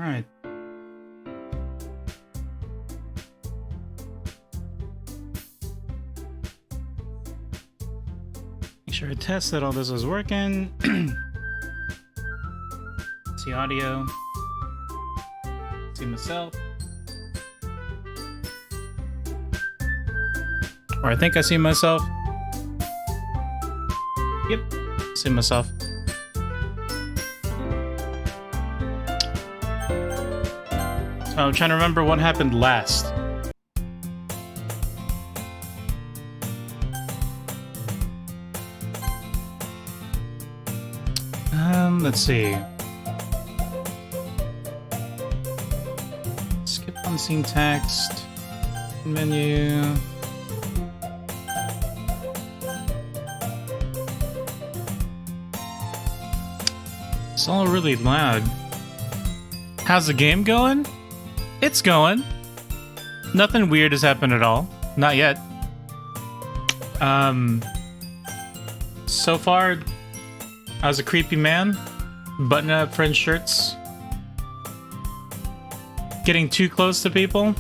Alright. Make sure I test that all this is working. See audio. See myself. Or I think I see myself. Yep, see myself. So I'm trying to remember what happened last. Let's see. Skip unseen text. Menu. It's all really loud. How's the game going? It's going. Nothing weird has happened at all. Not yet. So far, I was a creepy man. Buttoning up friends' shirts. Getting too close to people.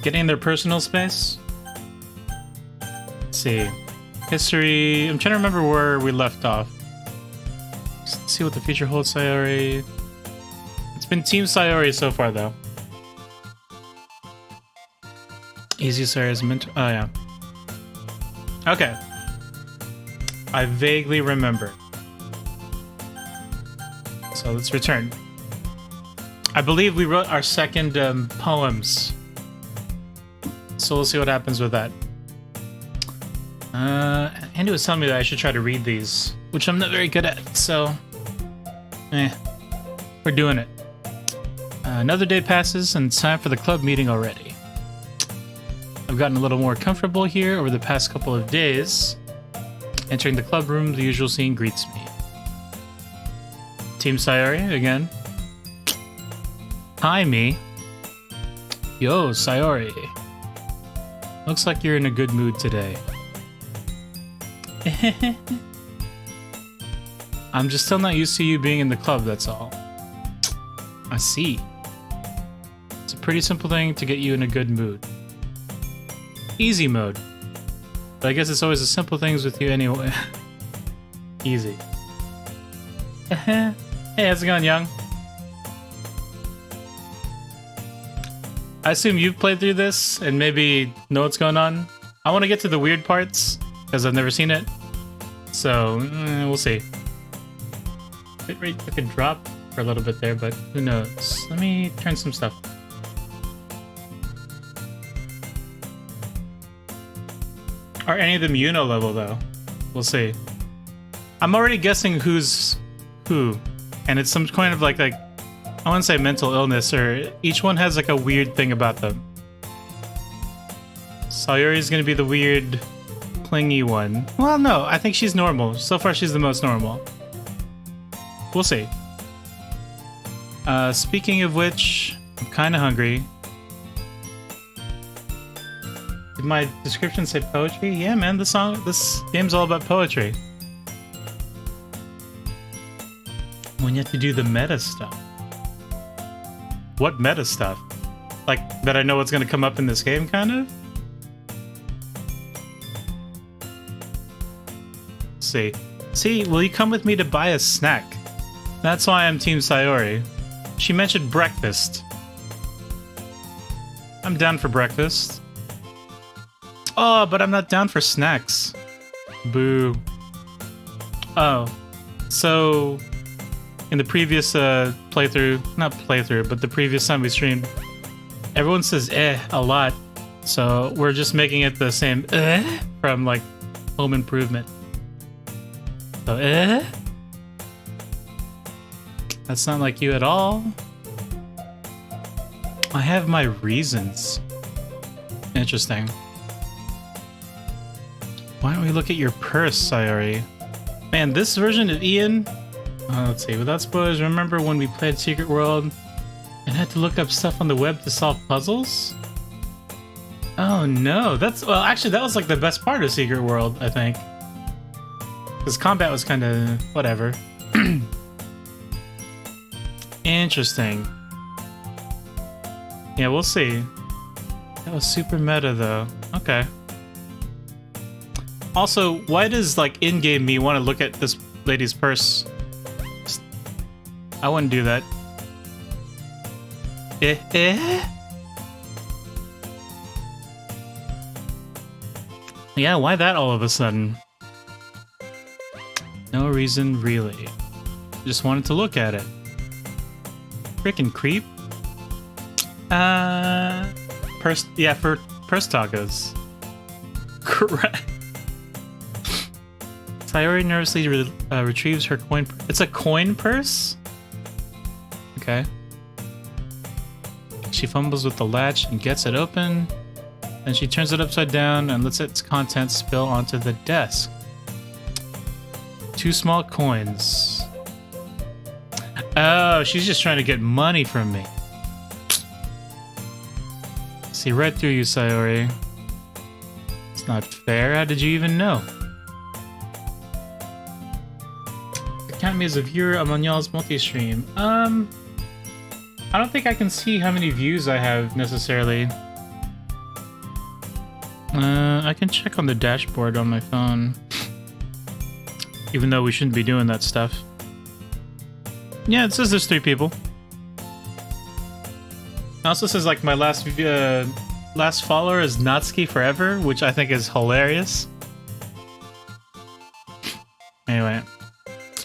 Getting in their personal space. Let's see. History. I'm trying to remember where we left off. Let's see what the future holds, Sayori. It's been Team Sayori so far, though. Easy Sayori's mentor. Oh, yeah. Okay. I vaguely remember. So let's return. I believe we wrote our second poems. So we'll see what happens with that. Andy was telling me that I should try to read these, which I'm not very good at, so... we're doing it. Another day passes, and it's time for the club meeting already. I've gotten a little more comfortable here over the past couple of days. Entering the club room, the usual scene greets me. Team Sayori, again. Hi, me. Yo, Sayori. Looks like you're in a good mood today. I'm just still not used to you being in the club, that's all. I see. It's a pretty simple thing to get you in a good mood. Easy mode. But I guess it's always the simple things with you anyway. Easy. Hey, how's it going, Young? I assume you've played through this and maybe know what's going on. I want to get to the weird parts because I've never seen it. So, we'll see. Bitrate took a drop for a little bit there, but who knows? Let me turn some stuff. Are any of them Uno level, though? We'll see. I'm already guessing who's who. And it's some kind of like I want to say mental illness, or each one has like a weird thing about them. Sayori's gonna be the weird, clingy one. Well, no, I think she's normal. So far, she's the most normal. We'll see. Speaking of which, I'm kind of hungry. Did my description say poetry? Yeah, man, this game's all about poetry. When you have to do the meta stuff. What meta stuff? Like, that I know what's gonna come up in this game, kind of? Let's see. See, will you come with me to buy a snack? That's why I'm Team Sayori. She mentioned breakfast. I'm down for breakfast. Oh, but I'm not down for snacks. Boo. Oh. So, in the previous playthrough, not playthrough, but the previous time we streamed, everyone says a lot. So, we're just making it the same from, like, Home Improvement. So, That's not like you at all. I have my reasons. Interesting. Why don't we look at your purse, Sayori? Man, this version of Ian... let's see, without spoilers, remember when we played Secret World and had to look up stuff on the web to solve puzzles? Oh no, well, actually that was like the best part of Secret World, I think. Because combat was kind of whatever. Interesting. Yeah, we'll see. That was super meta, though. Okay. Also, why does, like, in-game me want to look at this lady's purse? I wouldn't do that. Yeah, why that all of a sudden? No reason, really. Just wanted to look at it. Frickin' creep. Purse, yeah, for purse tacos. Correct. Sayori nervously retrieves her coin. It's a coin purse? Okay. She fumbles with the latch and gets it open. Then she turns it upside down and lets its contents spill onto the desk. 2 small coins. Oh, she's just trying to get money from me. See right through you, Sayori. It's not fair. How did you even know? Count me as a viewer on y'all's multi-stream. I don't think I can see how many views I have necessarily. I can check on the dashboard on my phone. Even though we shouldn't be doing that stuff. Yeah, it says there's 3 people. It also says like my last follower is Natsuki Forever, which I think is hilarious. Anyway.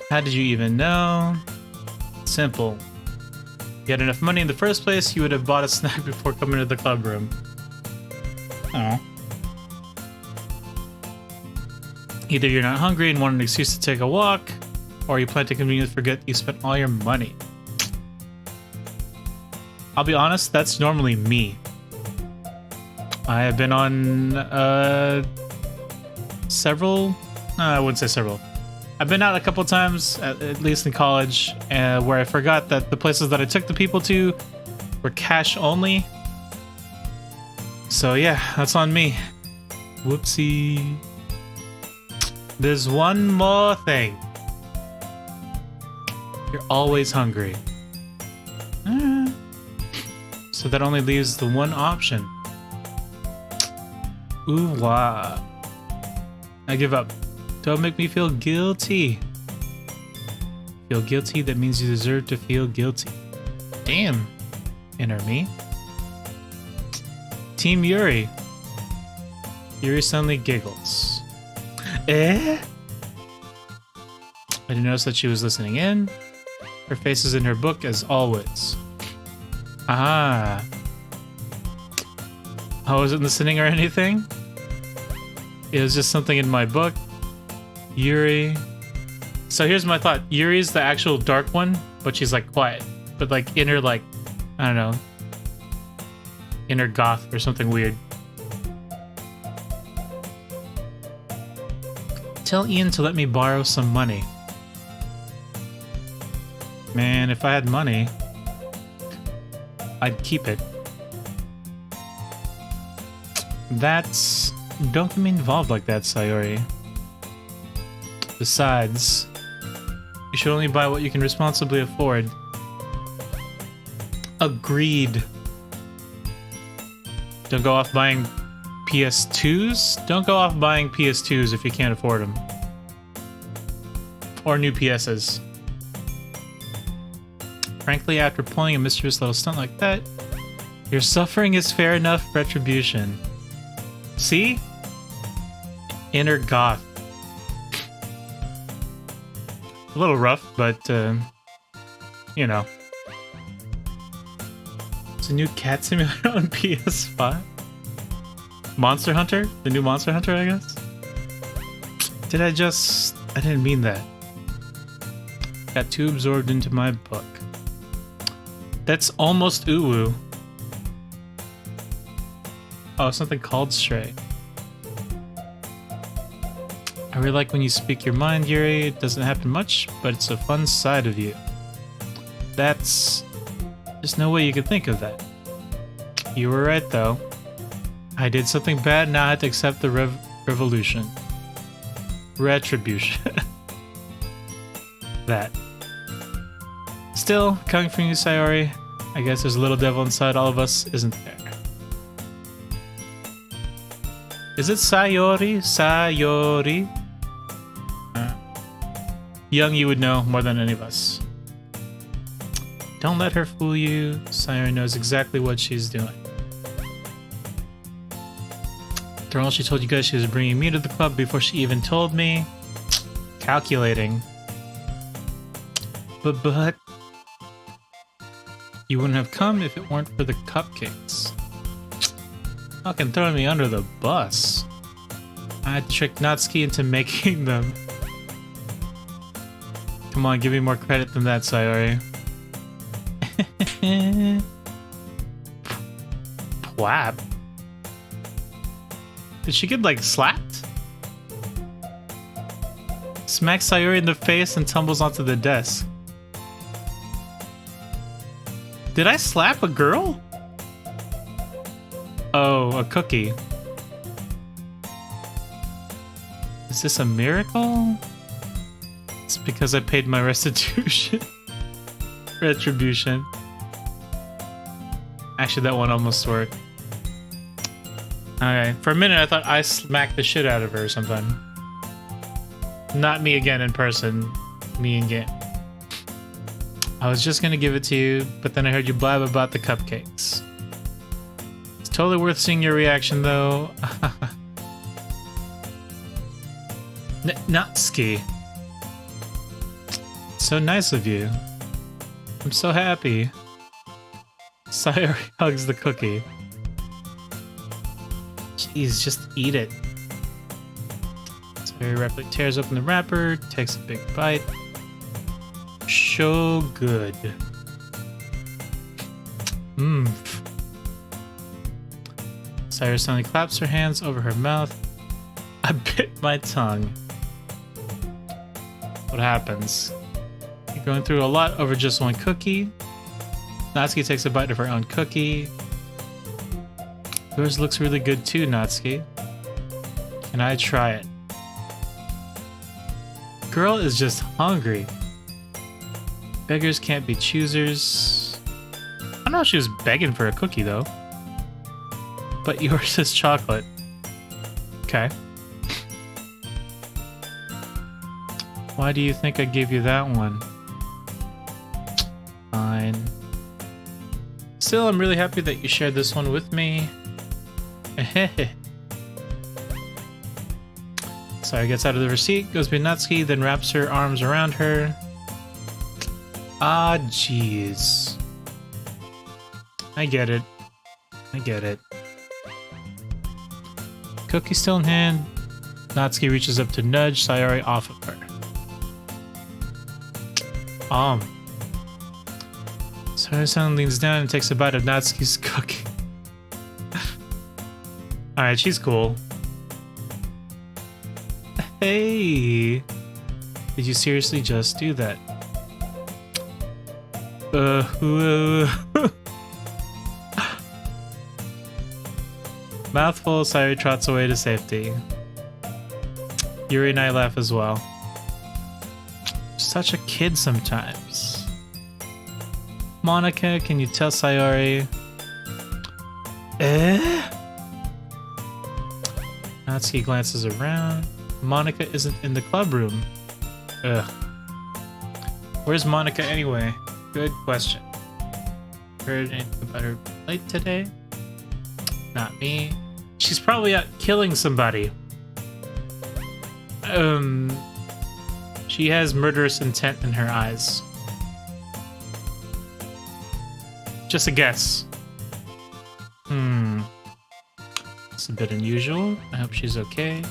How did you even know? Simple. If you had enough money in the first place, you would have bought a snack before coming to the club room. Oh. Either you're not hungry and want an excuse to take a walk, or you plan to conveniently forget you spent all your money. I'll be honest, that's normally me. I have been on several... No, I wouldn't say several. I've been out a couple times, at least in college, where I forgot that the places that I took the people to were cash only. So yeah, that's on me. Whoopsie. There's one more thing. You're always hungry. So that only leaves the one option. Ooh, wow. I give up. Don't make me feel guilty. Feel guilty, that means you deserve to feel guilty. Damn, inner me. Team Yuri. Yuri suddenly giggles. I didn't notice that she was listening in. Her face is in her book as always. Ah. I wasn't listening or anything. It was just something in my book. Yuri. So here's my thought. Yuri's the actual dark one, but she's like quiet. But like inner, like, I don't know, inner goth or something weird. Tell Ian to let me borrow some money. Man, if I had money, I'd keep it. That's... Don't get me involved like that, Sayori. Besides, you should only buy what you can responsibly afford. Agreed. Don't go off buying PS2s? Don't go off buying PS2s if you can't afford them. Or new PSs. Frankly, after pulling a mischievous little stunt like that, your suffering is fair enough retribution. See? Inner goth. A little rough, but, you know. It's a new cat simulator on PS5. Monster Hunter? The new Monster Hunter, I guess? I didn't mean that. Got too absorbed into my book. That's almost uwu. Oh, something called Stray. I really like when you speak your mind, Yuri. It doesn't happen much, but it's a fun side of you. There's no way you could think of that. You were right, though. I did something bad, now I have to accept the revolution. Retribution. That. Still, coming from you, Sayori, I guess there's a little devil inside all of us, isn't there? Is it Sayori? Sayori? Young, you would know more than any of us. Don't let her fool you. Sayori knows exactly what she's doing. After all, she told you guys she was bringing me to the club before she even told me. Calculating. But... You wouldn't have come if it weren't for the cupcakes. Fucking throwing me under the bus. I had to trick Natsuki into making them. Come on, give me more credit than that, Sayori. Pwap. Did she get, like, slapped? Smacks Sayori in the face and tumbles onto the desk. Did I slap a girl? Oh, a cookie. Is this a miracle? It's because I paid my restitution. Retribution. Actually, that one almost worked. Okay, for a minute I thought I smacked the shit out of her or something. Not me again in person. Me in game. I was just gonna give it to you, but then I heard you blab about the cupcakes. It's totally worth seeing your reaction, though. Natsuki. So nice of you. I'm so happy. Sayori hugs the cookie. Jeez, just eat it. Sayori rapidly tears open the wrapper, takes a big bite. So good. Mmm. Sayori suddenly claps her hands over her mouth. I bit my tongue. What happens? You're going through a lot over just one cookie. Natsuki takes a bite of her own cookie. Yours looks really good too, Natsuki. Can I try it? Girl is just hungry. Beggars can't be choosers. I don't know if she was begging for a cookie though. But yours is chocolate. Okay. Why do you think I gave you that one? Fine. Still, I'm really happy that you shared this one with me. Sayori gets out of the receipt, goes behind Natsuki, then wraps her arms around her. Ah, jeez. I get it. I get it. Cookie still in hand. Natsuki reaches up to nudge Sayori off of her. Sayori suddenly leans down and takes a bite of Natsuki's cookie. Alright, she's cool. Hey! Did you seriously just do that? Mouthful, Sayori trots away to safety. Yuri and I laugh as well. Such a kid sometimes. Monica, can you tell Sayori? Natsuki glances around. Monica isn't in the club room. Ugh. Where's Monica anyway? Good question. Heard anything about her late today? Not me. She's probably out killing somebody. She has murderous intent in her eyes. Just a guess. It's a bit unusual. I hope she's okay.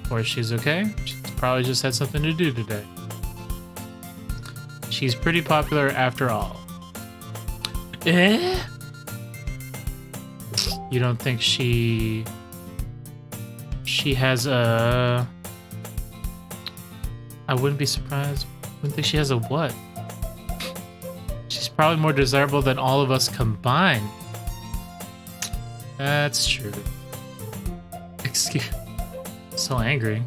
Or she's okay. She's probably just had something to do today. She's pretty popular after all. You don't think she has a... I wouldn't be surprised. Wouldn't think she has a what? She's probably more desirable than all of us combined. That's true. Excuse... So angry.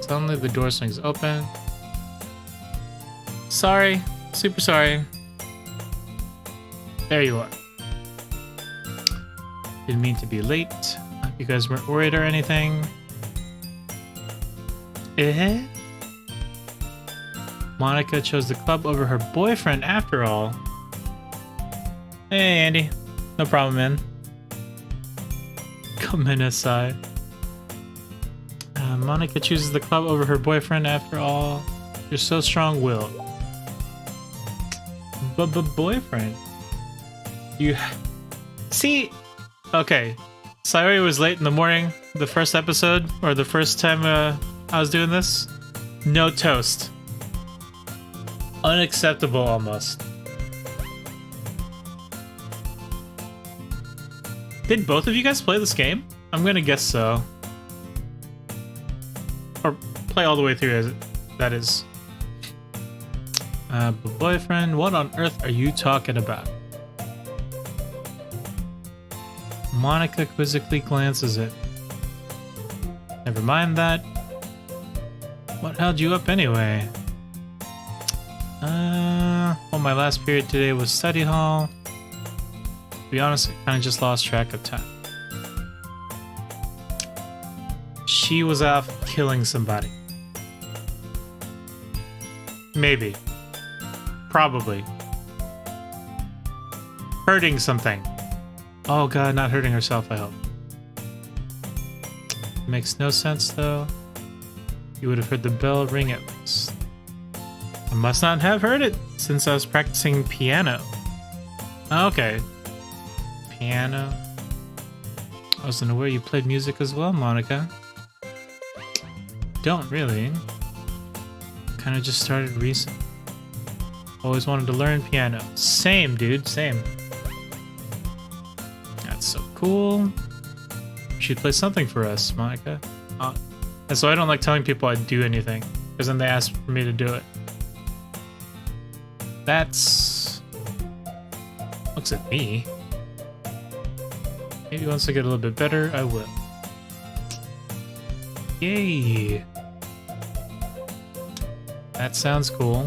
Suddenly the door swings open. Sorry. Super sorry. There you are. Didn't mean to be late. Hope you guys weren't worried or anything. Eh? Monica chose the club over her boyfriend after all. Hey, Andy. No problem, man. Come in aside. Monica chooses the club over her boyfriend after all. You're so strong-willed. Boyfriend. You... See... Okay. Sayori was late in the morning, the first episode, or the first time I was doing this. No toast. Unacceptable, almost. Did both of you guys play this game? I'm gonna guess so. Or play all the way through, as it, that is. Boyfriend, what on earth are you talking about? Monica quizzically glances at. Never mind that. What held you up anyway? Well, my last period today was study hall. To be honest, I kind of just lost track of time. She was off killing somebody. Maybe. Probably. Hurting something. Oh god, not hurting herself, I hope. Makes no sense, though. You would have heard the bell ring at least. I must not have heard it, since I was practicing piano. Okay. Piano. I wasn't aware you played music as well, Monica. Don't really. Kinda just started recent. Always wanted to learn piano. Same, dude, same. That's so cool. You should play something for us, Monica. And so I don't like telling people I do anything, because then they ask for me to do it. That's... Looks at me. Maybe once I get a little bit better, I will. Yay! That sounds cool.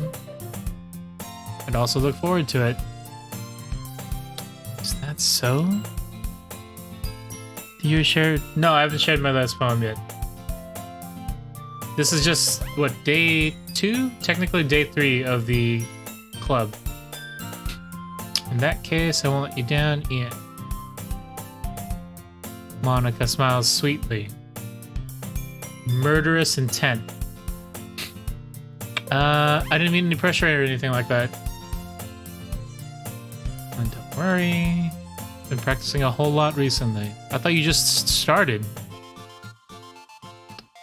I'd also look forward to it. Is that so? Do you share? No, I haven't shared my last poem yet. This is just, what, day 2? Technically day 3 of the club. In that case, I won't let you down, Ian. Monica smiles sweetly. Murderous intent. I didn't mean any pressure or anything like that. And don't worry. Been practicing a whole lot recently. I thought you just started.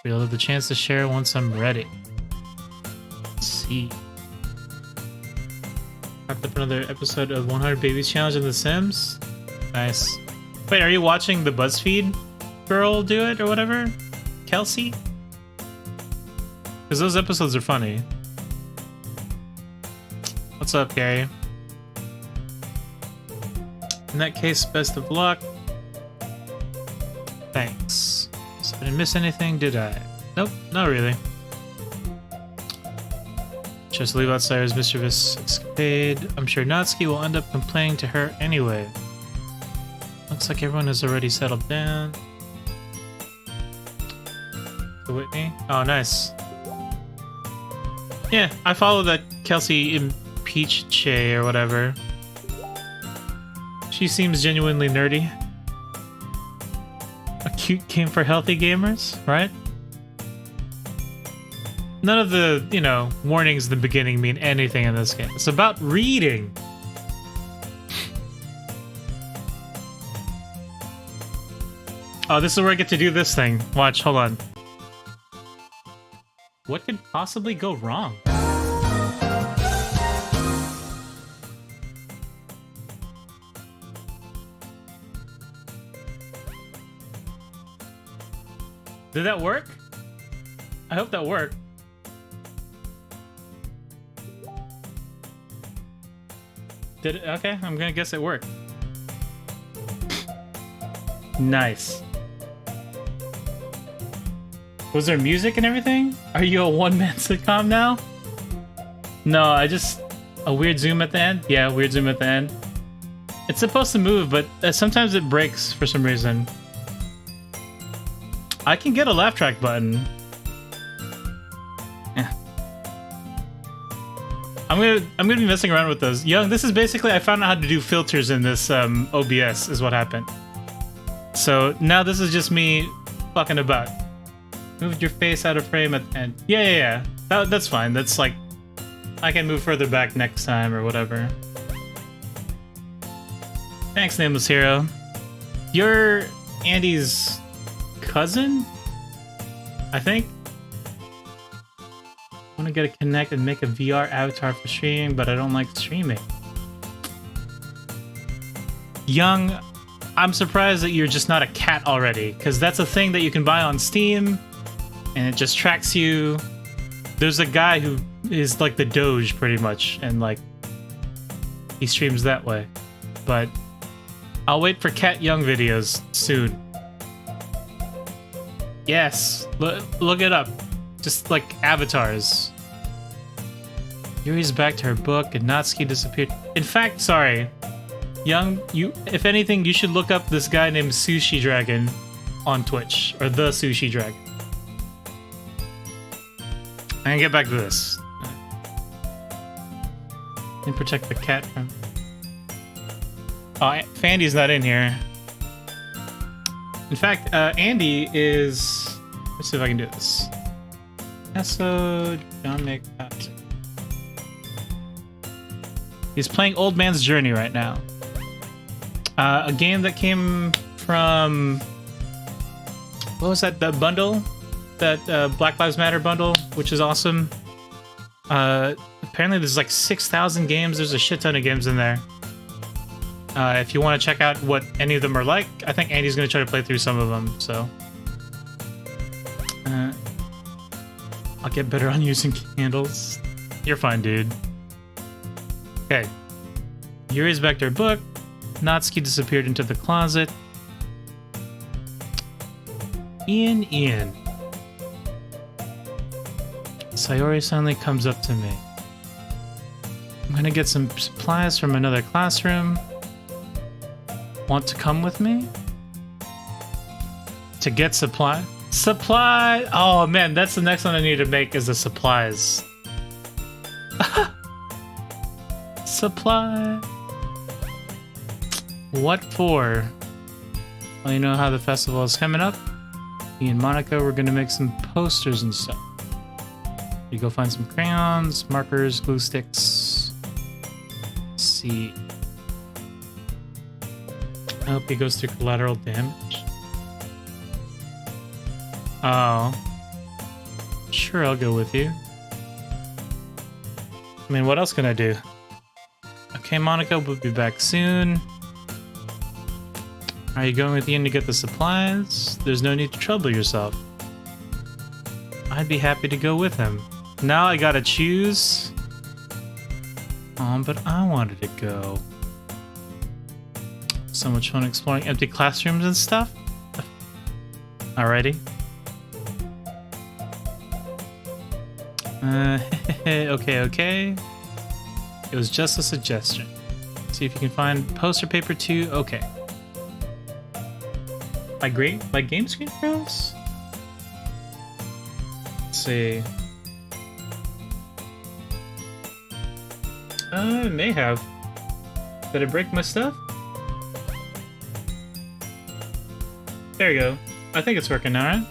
We'll have the chance to share once I'm ready. Let's see. Wrapped up another episode of 100 Babies Challenge in The Sims. Nice. Wait, are you watching the BuzzFeed girl do it or whatever? Kelsey? Because those episodes are funny. What's up, Gary? In that case, best of luck. Thanks. So I didn't miss anything, did I? Nope, not really. Just leave out Sayori's mischievous escapade. I'm sure Natsuki will end up complaining to her anyway. Looks like everyone has already settled down. To Whitney? Oh, nice. Yeah, I follow that Kelsey Impeach Che or whatever. She seems genuinely nerdy. A cute game for healthy gamers, right? None of the, you know, warnings in the beginning mean anything in this game. It's about reading. Oh, this is where I get to do this thing. Watch, hold on. What could possibly go wrong? Did that work? I hope that worked. Did it? Okay, I'm gonna guess it worked. Nice. Was there music and everything? Are you a one-man sitcom now? No, I just... A weird zoom at the end? Yeah, weird zoom at the end. It's supposed to move, but sometimes it breaks for some reason. I can get a laugh track button. Yeah. I'm gonna be messing around with those. Young, this is basically... I found out how to do filters in this OBS, is what happened. So now this is just me fucking about. Moved your face out of frame at the end. Yeah. That's fine. That's like... I can move further back next time or whatever. Thanks, Nameless Hero. You're Andy's cousin? I think? I want to get a Connect and make a VR avatar for streaming, but I don't like streaming. Young, I'm surprised that you're just not a cat already, because that's a thing that you can buy on Steam, and it just tracks you. There's a guy who is like the Doge, pretty much, and like, he streams that way. But I'll wait for Cat Young videos soon. Yes, look it up. Just like avatars. Yuri's back to her book, and Natsuki disappeared. In fact, sorry, Young, if anything, you should look up this guy named Sushi Dragon on Twitch, or the Sushi Dragon. And get back to this. And protect the cat from... Oh, Fandy's not in here. In fact, Andy is... Let's see if I can do this. Esso John McPatrick. He's playing Old Man's Journey right now. A game that came from... What was that? The bundle? That Black Lives Matter bundle, which is awesome. Apparently there's like 6,000 games. There's a shit ton of games in there. If you want to check out what any of them are like, I think Andy's going to try to play through some of them, so... I'll get better on using candles. You're fine, dude. Okay. Yuri's back to her book. Natsuki disappeared into the closet. Ian. Sayori suddenly comes up to me. I'm gonna get some supplies from another classroom. Want to come with me? To get supply? Supply! Oh man, that's the next one I need to make, is the supplies. Supply. What for? Well, you know how the festival is coming up? Me and Monica, we're gonna make some posters and stuff. You go find some crayons, markers, glue sticks. Let's see. I hope he goes through collateral damage. Oh. Sure, I'll go with you. I mean, what else can I do? Okay, Monica, we'll be back soon. Are you going with Ian to get the supplies? There's no need to trouble yourself. I'd be happy to go with him. Now I gotta choose. Oh, but I wanted to go. So much fun exploring empty classrooms and stuff. Alrighty. Okay. It was just a suggestion. See if you can find poster paper too. Okay. By game screen pros? Let's see. I may have. Did I break my stuff? There you go. I think it's working now, right?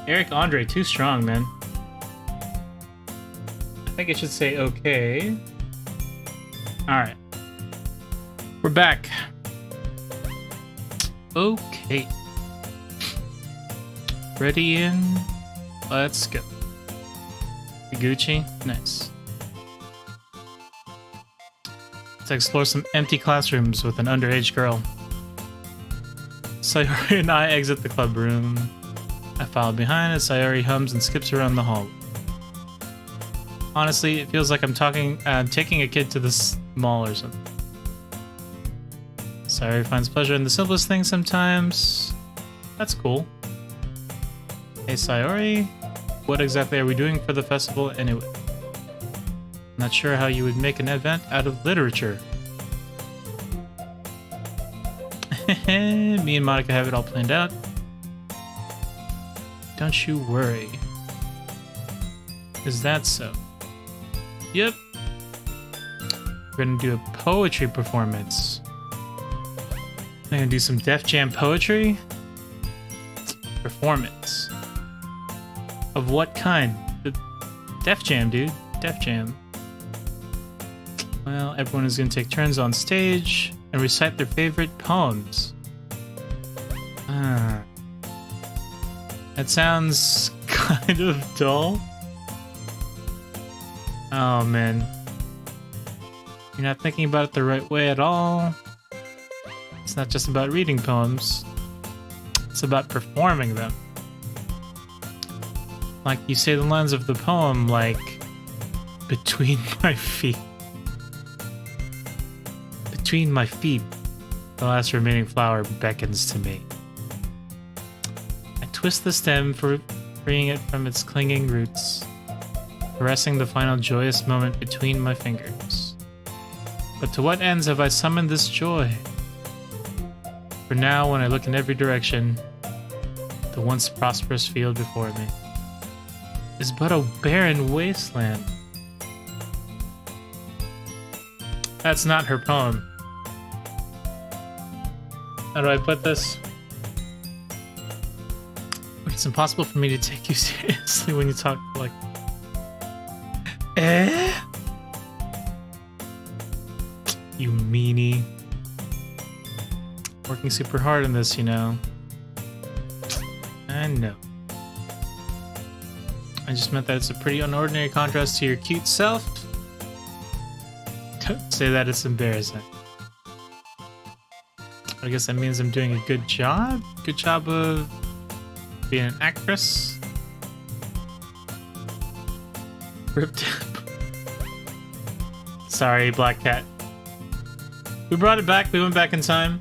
Eric Andre, too strong, man. I think it should say okay. Alright. We're back. Okay. Ready in? Let's go. Gucci? Nice. Let's explore some empty classrooms with an underage girl. Sayori and I exit the club room. I follow behind as Sayori hums and skips around the hall. Honestly, it feels like I'm taking a kid to this mall or something. Sayori finds pleasure in the simplest things sometimes. That's cool. Hey, Sayori. What exactly are we doing for the festival anyway? Not sure how you would make an event out of literature. Me and Monica have it all planned out. Don't you worry. Is that so? Yep. We're gonna do a poetry performance. I'm gonna do some Def Jam poetry. Performance. Of what kind? The Def Jam, dude. Def Jam. Well, everyone is gonna take turns on stage and recite their favorite poems. That sounds kind of dull. Oh man. You're not thinking about it the right way at all. It's not just about reading poems. It's about performing them. Like you say the lines of the poem like, between my feet. Between my feet, the last remaining flower beckons to me. I twist the stem, freeing it from its clinging roots, caressing the final joyous moment between my fingers. But to what ends have I summoned this joy? For now, when I look in every direction, the once prosperous field before me is but a barren wasteland. That's not her poem. How do I put this? It's impossible for me to take you seriously when you talk like... You meanie. Working super hard on this, you know. I know. I just meant that it's a pretty unordinary contrast to your cute self. Don't say that, it's embarrassing. I guess that means I'm doing a good job? Good job of being an actress? Ripped. Sorry, Black Cat. We brought it back, we went back in time.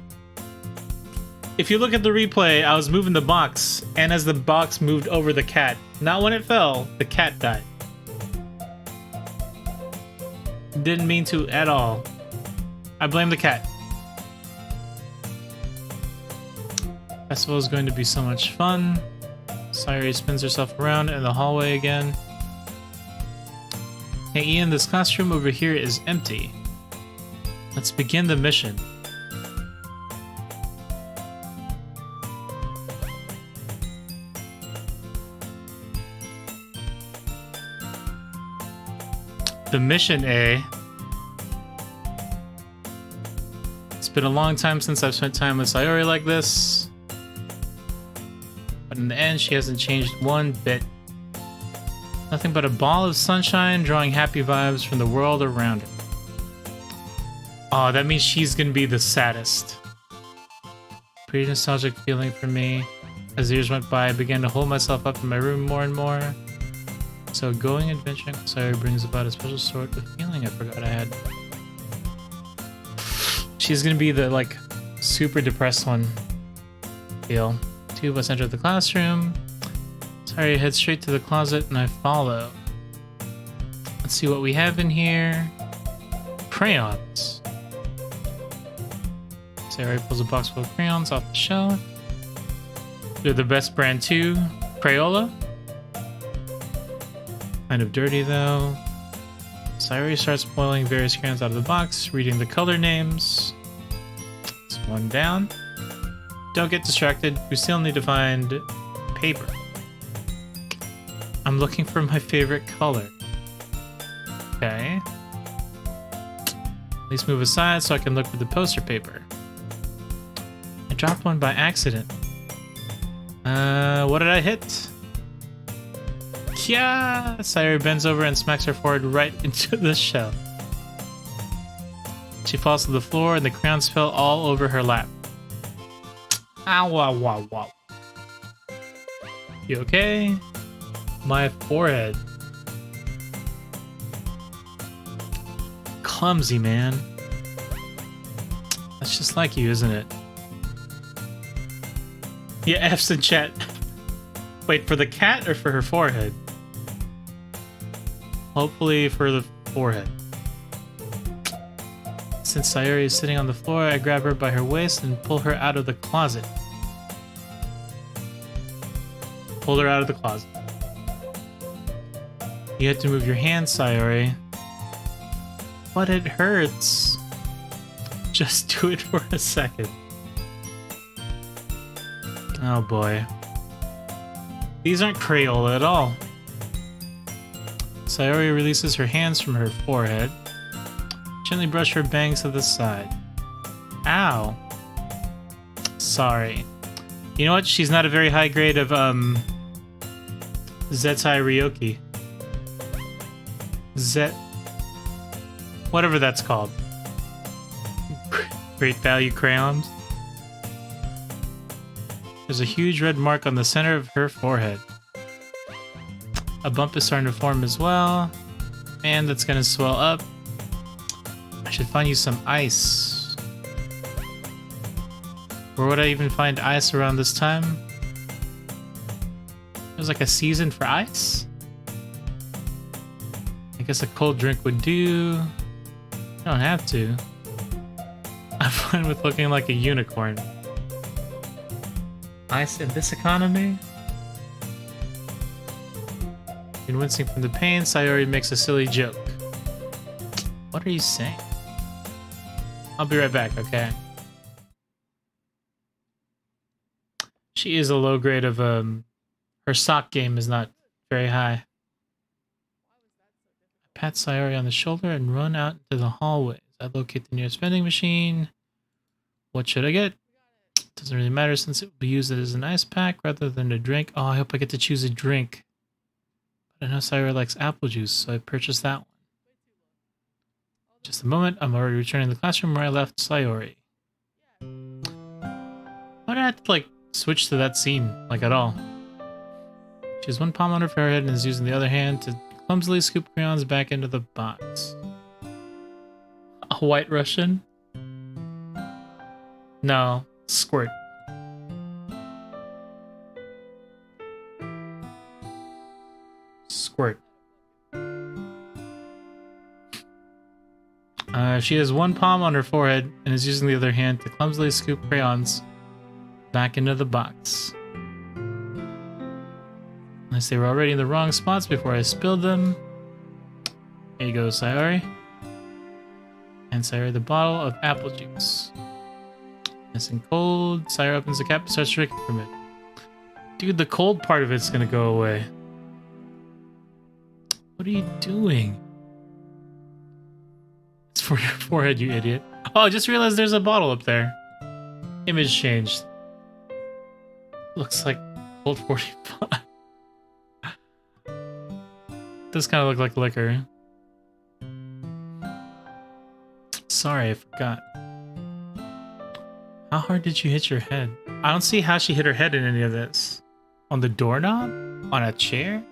If you look at the replay, I was moving the box, and as the box moved over the cat, not when it fell, the cat died. Didn't mean to at all. I blame the cat. Festival is going to be so much fun. Sayuri spins herself around in the hallway again. Hey Ian, this classroom over here is empty. Let's begin the mission. The mission, eh? It's been a long time since I've spent time with Sayuri like this. But in the end, she hasn't changed one bit. Nothing but a ball of sunshine drawing happy vibes from the world around her. Oh, that means she's gonna be the saddest. Pretty nostalgic feeling for me. As the years went by, I began to hold myself up in my room more and more. So going adventuring with Sayuri brings about a special sort of feeling I forgot I had. She's gonna be the, like, super depressed one. Feel. Two of us enter the classroom. Sayuri heads straight to the closet and I follow. Let's see what we have in here. Crayons. Sayuri pulls a box full of crayons off the shelf. They're the best brand too. Crayola. Kind of dirty though. Sayuri starts pulling various crayons out of the box, reading the color names. It's one down. Don't get distracted. We still need to find paper. I'm looking for my favorite color. Okay. At least move aside so I can look for the poster paper. I dropped one by accident. What did I hit? Yeah! Sayuri bends over and smacks her forehead right into the shell. She falls to the floor and the crayons fell all over her lap. Ow, wow, wow, wow. You okay? My forehead. Clumsy, man. That's just like you, isn't it? Yeah, F's in chat. Wait, for the cat or for her forehead? hopefully for the forehead. Since Sayori is sitting on the floor, I grab her by her waist and pull her out of the closet. Pull her out of the closet. You have to move your hand, Sayori. But it hurts. Just do it for a second. Oh boy. These aren't Crayola at all. Sayori releases her hands from her forehead. Gently brush her bangs to the side. Ow. Sorry. You know what? She's not a very high grade of, Zetai Ryoki. Whatever that's called. Great value crayons. There's a huge red mark on the center of her forehead. A bump is starting to form as well. And that's gonna swell up. I should find you some ice. Where would I even find ice around this time? There's like a season for ice? I guess a cold drink would do. You don't have to. I'm fine with looking like a unicorn. Ice in this economy? And wincing from the pain, Sayori makes a silly joke. What are you saying? I'll be right back, okay? She is a low grade of, her sock game is not very high. I pat Sayori on the shoulder and run out into the hallways. I locate the nearest vending machine. What should I get? Doesn't really matter since it will be used as an ice pack rather than a drink. Oh, I hope I get to choose a drink. But I know Sayori likes apple juice, so I purchased that one. Just a moment, I'm already returning to the classroom where I left Sayori. Why did I have to, like, switch to that scene, like, at all? She has one palm on her forehead and is using the other hand to clumsily scoop crayons back into the box. A white Russian? No. Squirt. Squirt. She has one palm on her forehead and is using the other hand to clumsily scoop crayons back into the box. Unless they were already in the wrong spots before I spilled them. Here you go, Sayori. And Sayori the bottle of apple juice. Nice and cold. Sayori opens the cap and starts drinking from it. Dude, the cold part of it's gonna go away. What are you doing? It's for your forehead, you idiot. Oh, I just realized there's a bottle up there. Image changed. Looks like Cold 45. Does kind of look like liquor. Sorry, I forgot. How hard did you hit your head? I don't see how she hit her head in any of this. On the doorknob? On a chair?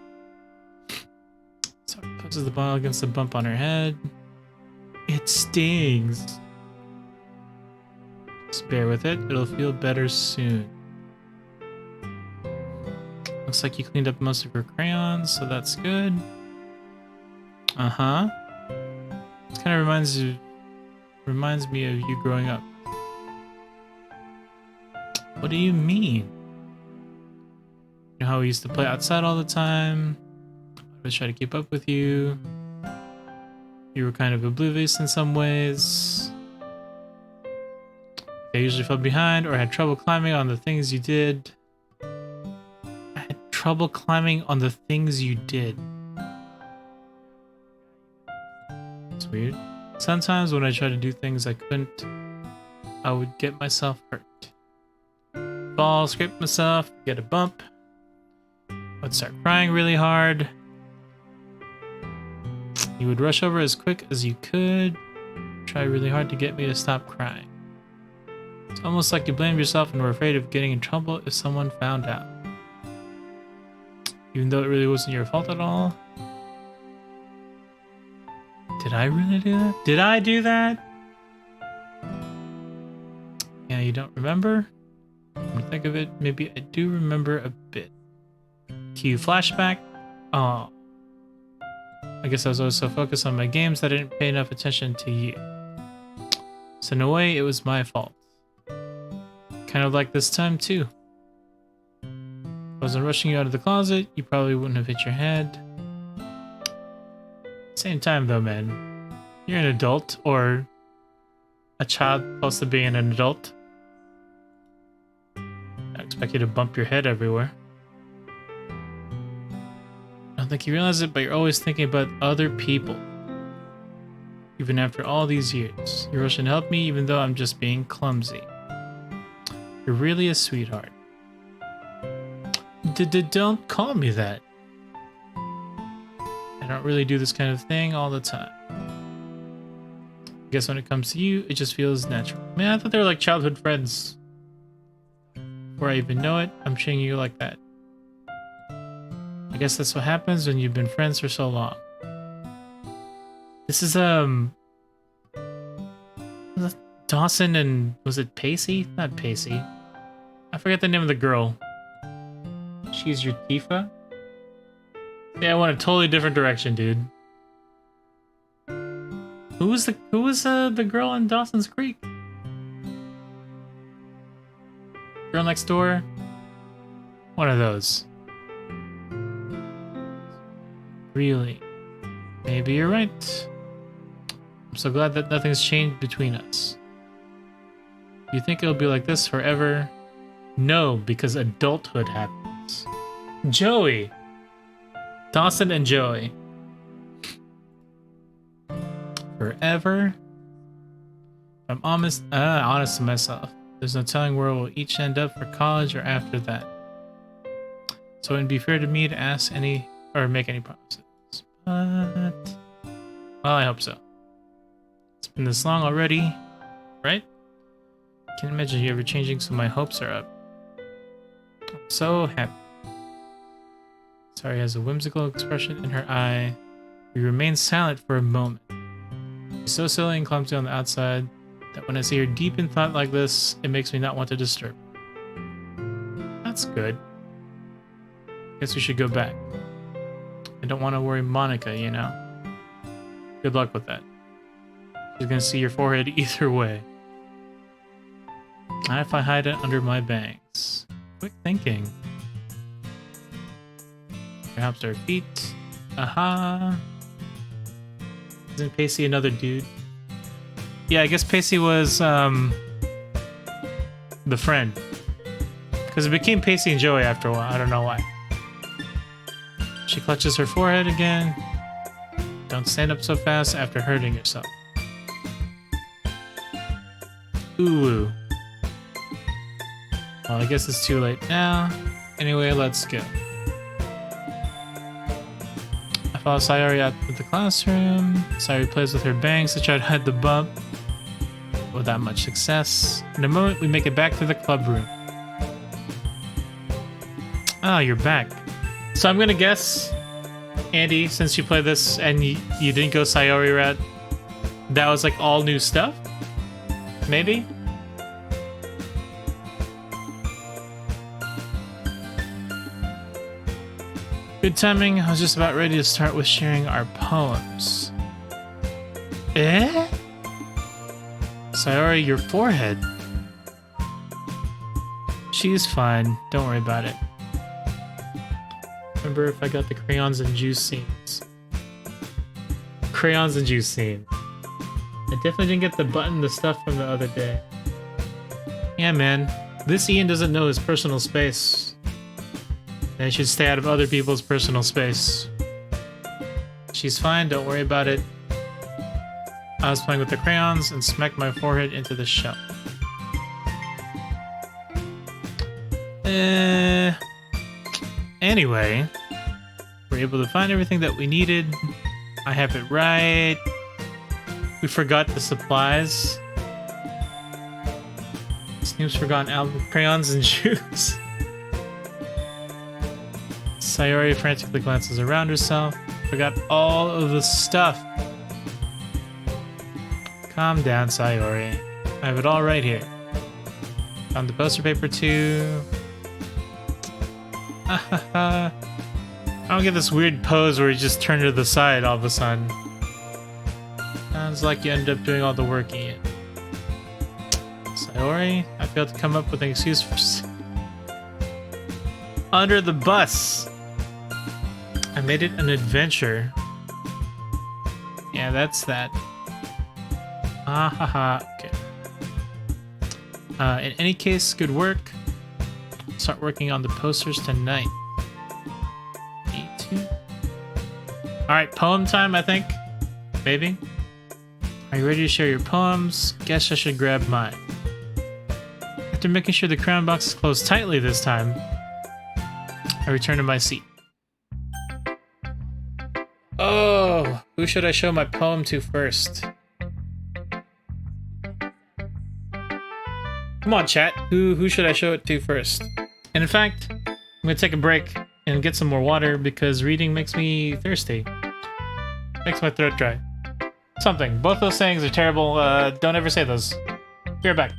So it pushes the bottle against the bump on her head. It stings. Just bear with it. It'll feel better soon. Looks like you cleaned up most of her crayons, so that's good. Uh-huh. This kind of reminds me of you growing up. What do you mean? You know how we used to play outside all the time? I always try to keep up with you. You were kind of oblivious in some ways. I usually fell behind or had trouble climbing on the things you did. I had trouble climbing on the things you did. It's weird. Sometimes when I tried to do things I couldn't, I would get myself hurt. Fall, scrape myself, get a bump. I'd start crying really hard. You would rush over as quick as you could, try really hard to get me to stop crying. It's almost like you blamed yourself and were afraid of getting in trouble if someone found out. Even though it really wasn't your fault at all. Did I really do that? Did I do that? Yeah, you don't remember? When you think of it, maybe I do remember a bit. Cue flashback. Oh. I guess I was always so focused on my games that I didn't pay enough attention to you. So in a way, it was my fault. Kind of like this time too. If I wasn't rushing you out of the closet, you probably wouldn't have hit your head. Same time though, man. You're an adult, or a child supposed to be an adult. I expect you to bump your head everywhere. I don't think you realize it, but you're always thinking about other people. Even after all these years, you're rushing to help me even though I'm just being clumsy. You're really a sweetheart. Don't call me that. I don't really do this kind of thing all the time. I guess when it comes to you, it just feels natural. Man, I thought they were like childhood friends. Before I even know it, I'm treating you like that. I guess that's what happens when you've been friends for so long. This is, Dawson and, was it Pacey? Not Pacey. I forget the name of the girl. She's your Tifa? Yeah, I went a totally different direction, dude. Who was the girl in Dawson's Creek? Girl next door? One of those. Really? Maybe you're right. I'm so glad that nothing's changed between us. Do you think it'll be like this forever? No, because adulthood happens. Joey! Dawson and Joey. Forever? I'm honest to myself. There's no telling where we'll each end up for college or after that. So it wouldn't be fair to me to ask any or make any promises. But well, I hope so. It's been this long already, right? Can't imagine you ever changing, so my hopes are up. I'm so happy. Sari has a whimsical expression in her eye. We remain silent for a moment. She's so silly and clumsy on the outside that when I see her deep in thought like this, it makes me not want to disturb her. That's good. Guess we should go back. I don't want to worry Monica, you know. Good luck with that. She's gonna see your forehead either way. Not if I hide it under my bangs. Quick thinking. Perhaps our feet. Aha. Isn't Pacey another dude? Yeah, I guess Pacey was the friend. Because it became Pacey and Joey after a while. I don't know why. She clutches her forehead again. Don't stand up so fast after hurting yourself. Ooh. Well, I guess it's too late now. Anyway, let's go. I follow Sayori out of the classroom. Sayori plays with her bangs to try to hide the bump. Without much success. In a moment, we make it back to the club room. Oh, you're back. So I'm gonna guess, Andy, since you played this and you didn't go Sayori route, that was like all new stuff? Maybe? Good timing. I was just about ready to start with sharing our poems. Eh? Sayori, your forehead. She's fine. Don't worry about it. Remember if I got the crayons and juice scenes. Crayons and juice scene. I definitely didn't get the stuff from the other day. Yeah, man. This Ian doesn't know his personal space. And he should stay out of other people's personal space. She's fine, don't worry about it. I was playing with the crayons and smacked my forehead into the shell. Anyway, we're able to find everything that we needed. I have it right. We forgot the supplies. Snoop's forgotten album of crayons and juice. Sayori frantically glances around herself. Forgot all of the stuff. Calm down, Sayori. I have it all right here. Found the poster paper too. I don't get this weird pose where you just turn to the side all of a sudden. Sounds like you ended up doing all the work, Ian. Sayori, I failed to come up with an excuse for... Under the bus! I made it an adventure. Yeah, that's that. Ah ha ha. Okay. In any case, good work. Start working on the posters tonight. Alright, poem time, I think. Maybe. Are you ready to share your poems? Guess I should grab mine. After making sure the crown box is closed tightly this time, I return to my seat. Oh, who should I show my poem to first? Come on, chat. Who should I show it to first? And in fact, I'm gonna take a break and get some more water because reading makes me thirsty. Makes my throat dry. Something. Both those sayings are terrible. Don't ever say those. Be right back.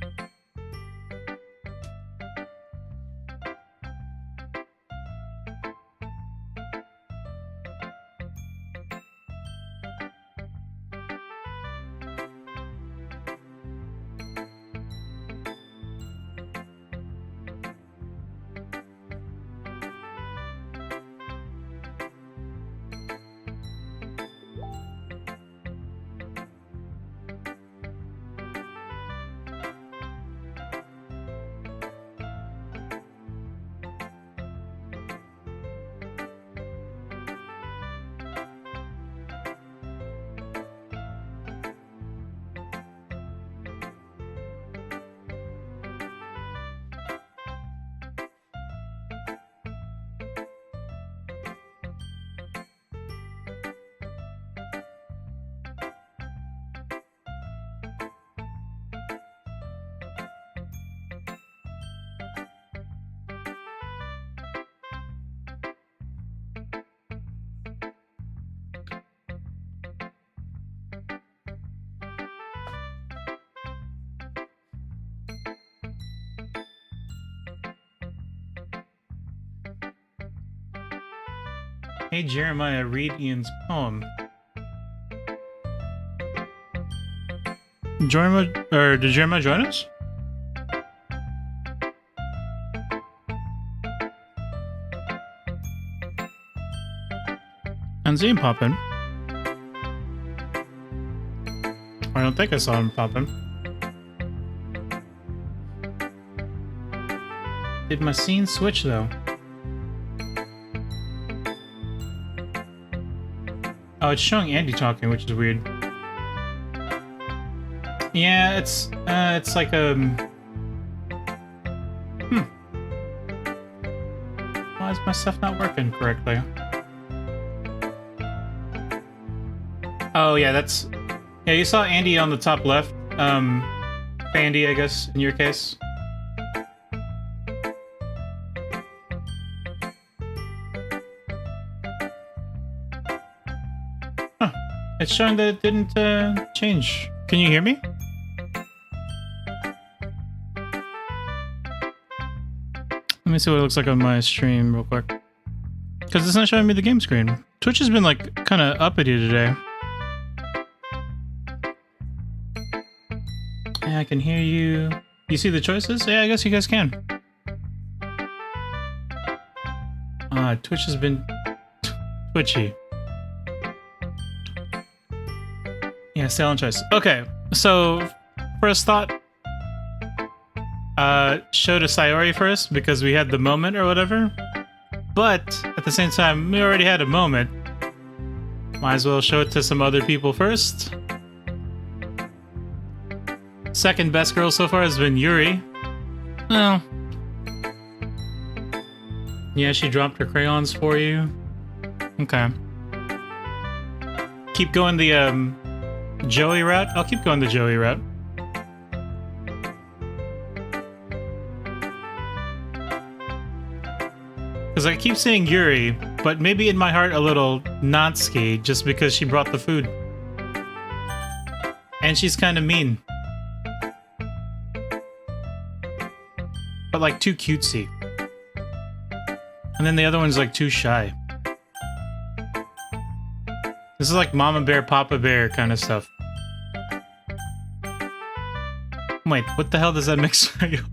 Hey Jeremiah, read Ian's poem. Did Jeremiah join us? And see him pop in. I don't think I saw him pop in. Did my scene switch though? Oh, it's showing Andy talking, which is weird. Yeah, it's like Why is my stuff not working correctly? Oh yeah, yeah, you saw Andy on the top left. Andy, I guess, in your case. It's showing that it didn't change. Can you hear me? Let me see what it looks like on my stream real quick. Because it's not showing me the game screen. Twitch has been like kind of uppity today. Yeah, I can hear you. You see the choices? Yeah, I guess you guys can. Twitch has been twitchy. Yeah, silent choice. Okay, so first thought, show to Sayori first because we had the moment or whatever. But at the same time, we already had a moment. Might as well show it to some other people first. Second best girl so far has been Yuri. Oh. Yeah, she dropped her crayons for you. Okay. Keep going the Joey route? I'll keep going the Joey route. Because I keep saying Yuri, but maybe in my heart a little Natsuki, just because she brought the food. And she's kind of mean. But like too cutesy. And then the other one's like too shy. This is like Mama Bear, Papa Bear kind of stuff. Wait, what the hell does that mix for you?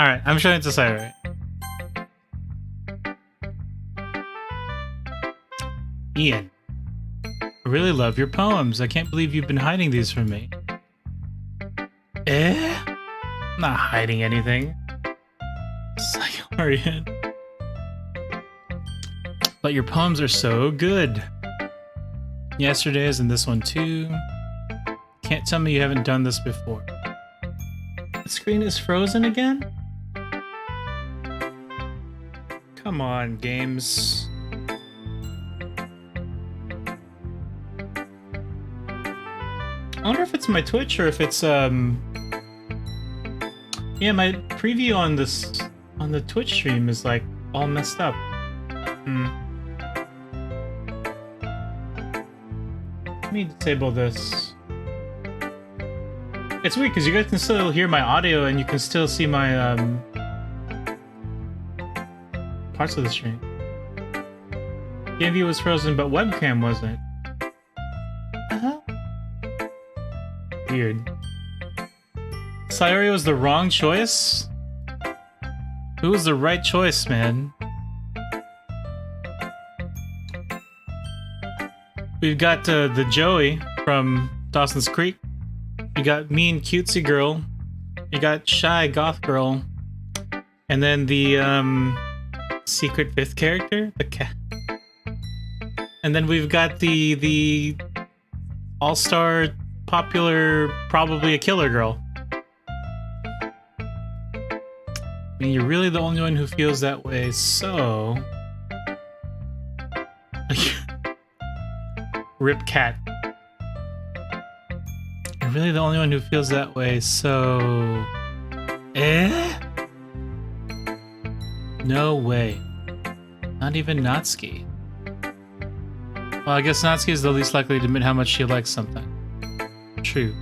Alright, I'm trying to say right. Ian, I really love your poems. I can't believe you've been hiding these from me. I'm not hiding anything. Sorry, Ian. But your poems are so good. Yesterday's and this one too. Can't tell me you haven't done this before. The screen is frozen again? Come on, games. I wonder if it's my Twitch or if it's yeah, my preview on the Twitch stream is like all messed up. Let me disable this. It's weird because you guys can still hear my audio and you can still see my parts of the stream. Game view was frozen, but webcam wasn't. Weird. Saori was the wrong choice? Who was the right choice, man? We've got the Joey from Dawson's Creek. You got Mean Cutesy Girl. You got Shy Goth Girl. And then the secret fifth character, the cat. And then we've got the all-star popular, probably a killer girl. I mean, you're really the only one who feels that way, so... Rip cat. You're really the only one who feels that way, so... No way. Not even Natsuki. Well, I guess Natsuki is the least likely to admit how much she likes something. True.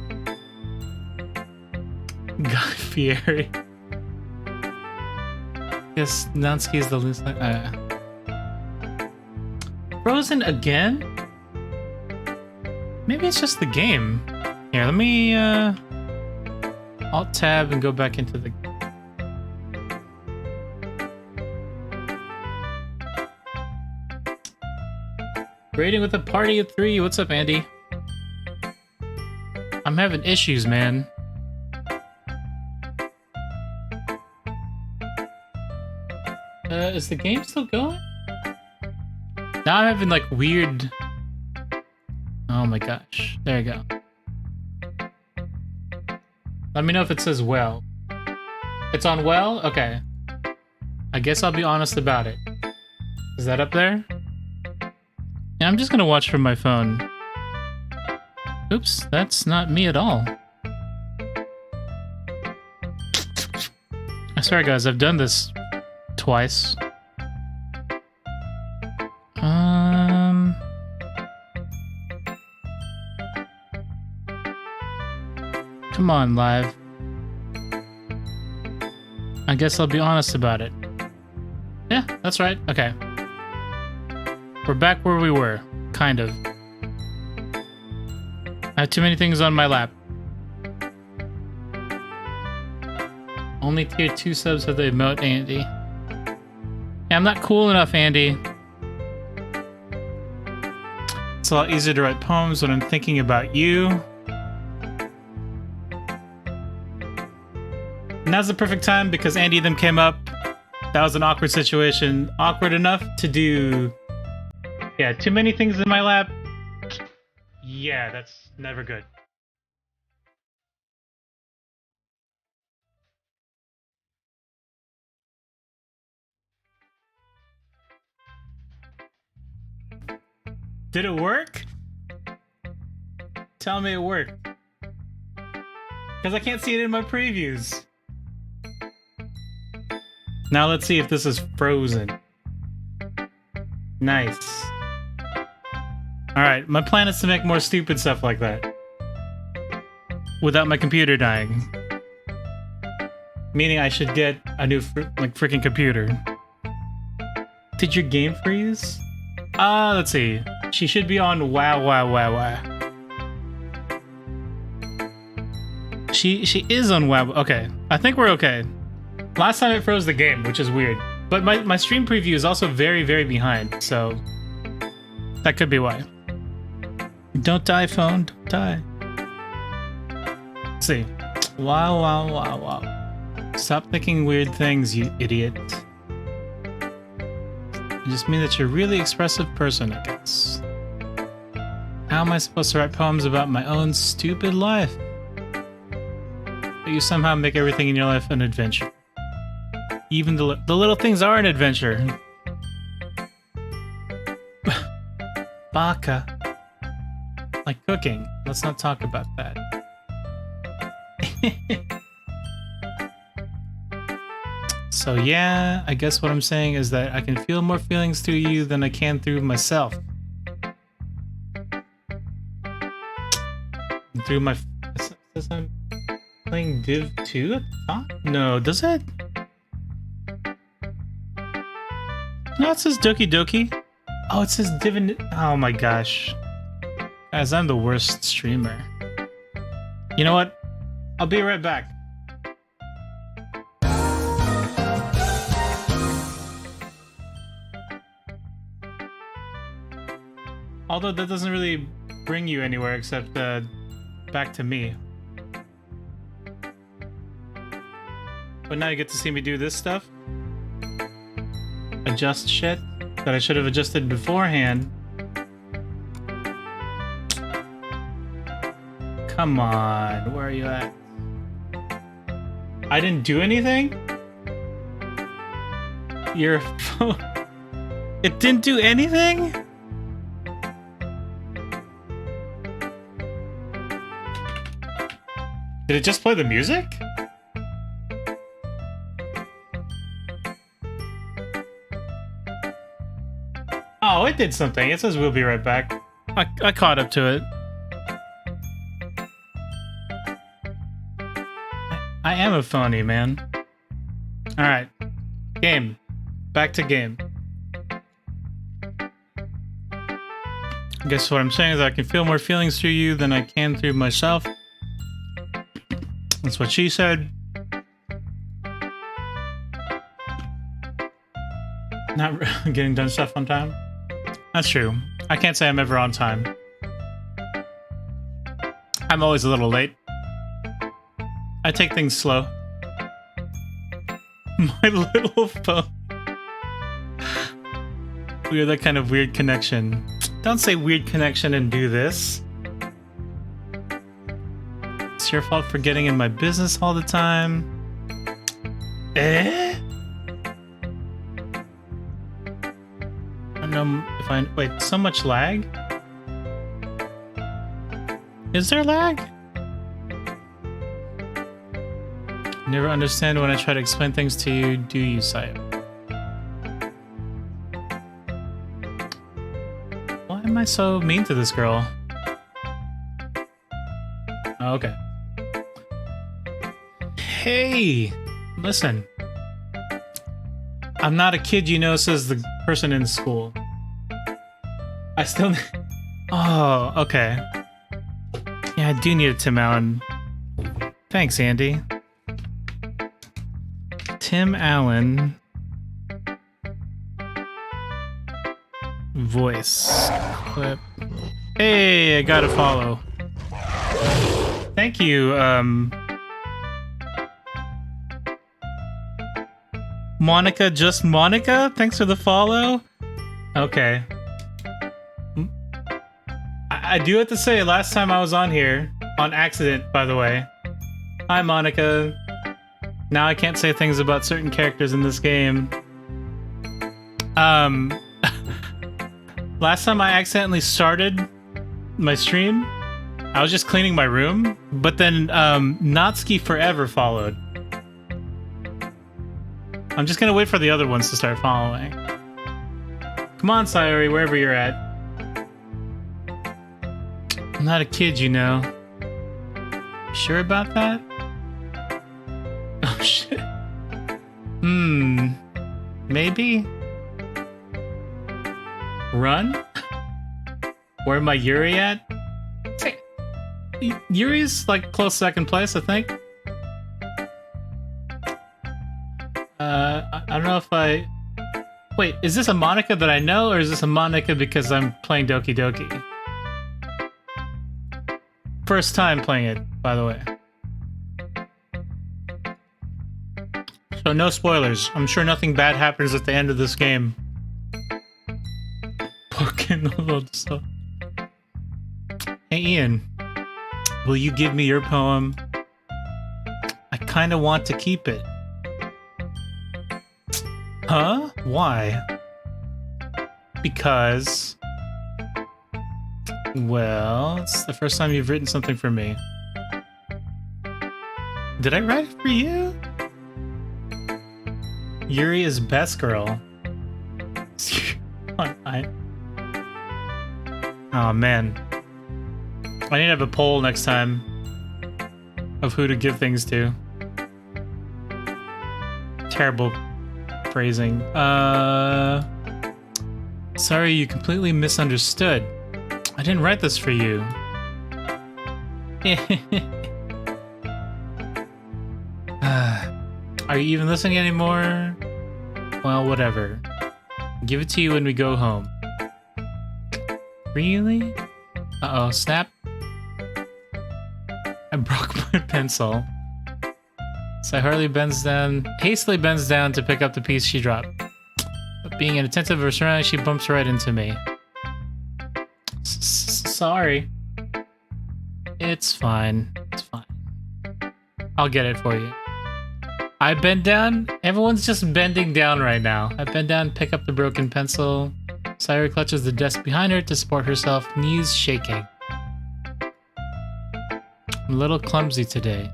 Guy Fieri. Yes, Natsuki is the least likely. Frozen again? Maybe it's just the game. Here, let me Alt-Tab and go back into the... Raiding with a party of 3. What's up, Andy? I'm having issues, man. Is the game still going? Now I'm having like weird... Oh my gosh. There you go. Let me know if it says well. It's on well? Okay. I guess I'll be honest about it. Is that up there? Yeah, I'm just gonna watch from my phone. Oops, that's not me at all. I swear, guys, I've done this twice. Come on, live. I guess I'll be honest about it. Yeah, that's right. Okay. We're back where we were. Kind of. I have too many things on my lap. Only tier 2 subs have the emote, Andy. Yeah, I'm not cool enough, Andy. It's a lot easier to write poems when I'm thinking about you. Now's the perfect time because Andy and them came up. That was an awkward situation. Awkward enough to do... Yeah, too many things in my lap. Yeah, that's never good. Did it work? Tell me it worked. Because I can't see it in my previews. Now let's see if this is frozen. Nice. Alright, my plan is to make more stupid stuff like that. Without my computer dying. Meaning I should get a new freaking computer. Did your game freeze? Let's see. She should be on wow. She is on wow. Okay, I think we're okay. Last time it froze the game, which is weird. But my stream preview is also very, very behind, so that could be why. Don't die, phone. Don't die. Let's see. Wow. Stop thinking weird things, you idiot. I just mean that you're a really expressive person, I guess. How am I supposed to write poems about my own stupid life? But you somehow make everything in your life an adventure. Even the little things are an adventure. Baka. Like cooking. Let's not talk about that. So yeah, I guess what I'm saying is that I can feel more feelings through you than I can through myself. Through my... Says I'm playing Div 2 at the top? No, does it? No, it says Doki Doki. Oh, it says Divin... Oh my gosh. Guys, I'm the worst streamer. You know what? I'll be right back. Although that doesn't really bring you anywhere except back to me. But now you get to see me do this stuff. Adjust shit that I should have adjusted beforehand. Come on, where are you at? I didn't do anything? Your phone... It didn't do anything? Did it just play the music? Oh, it did something. It says we'll be right back. I caught up to it. I am a phony, man. Alright. Game. Back to game. I guess what I'm saying is I can feel more feelings through you than I can through myself. That's what she said. Not getting done stuff on time. That's true. I can't say I'm ever on time. I'm always a little late. I take things slow. My little phone. We are that kind of weird connection. Don't say weird connection and do this. It's your fault for getting in my business all the time. Eh? I don't know if I... Wait, so much lag? Is there lag? Never understand when I try to explain things to you, do you, Sayo? Why am I so mean to this girl? Oh, okay. Hey! Listen. I'm not a kid, you know, says the person in school. I still... Oh, okay. Yeah, I do need a Tim Allen. Thanks, Andy. Tim Allen voice clip. Hey, I got a follow. Thank you, Monica, just Monica? Thanks for the follow. Okay. I do have to say, last time I was on here, on accident, by the way. Hi, Monica. Now I can't say things about certain characters in this game. Last time I accidentally started my stream, I was just cleaning my room, but then Natsuki Forever followed. I'm just gonna wait for the other ones to start following. Come on, Sayori, wherever you're at. I'm not a kid, you know. You sure about that? Oh shit. Maybe? Run? Where am I Yuri at? Say, Yuri's like close second place, I think. I don't know if I... Wait, is this a Monica that I know, or is this a Monica because I'm playing Doki Doki? First time playing it, by the way. So no spoilers. I'm sure nothing bad happens at the end of this game. Stuff. Hey Ian, will you give me your poem? I kinda want to keep it. Huh? Why? Because... Well, it's the first time you've written something for me. Did I write it for you? Yuri is best girl. Oh man. I need to have a poll next time of who to give things to. Terrible phrasing. Sorry, you completely misunderstood. I didn't write this for you. Are you even listening anymore? Well, whatever. Give it to you when we go home. Really? Uh-oh, snap. I broke my pencil. So hastily bends down to pick up the piece she dropped. But being inattentive of her surroundings, she bumps right into me. Sorry. It's fine. It's fine. I'll get it for you. I bend down? Everyone's just bending down right now. I bend down, pick up the broken pencil. Sayori clutches the desk behind her to support herself, knees shaking. I'm a little clumsy today.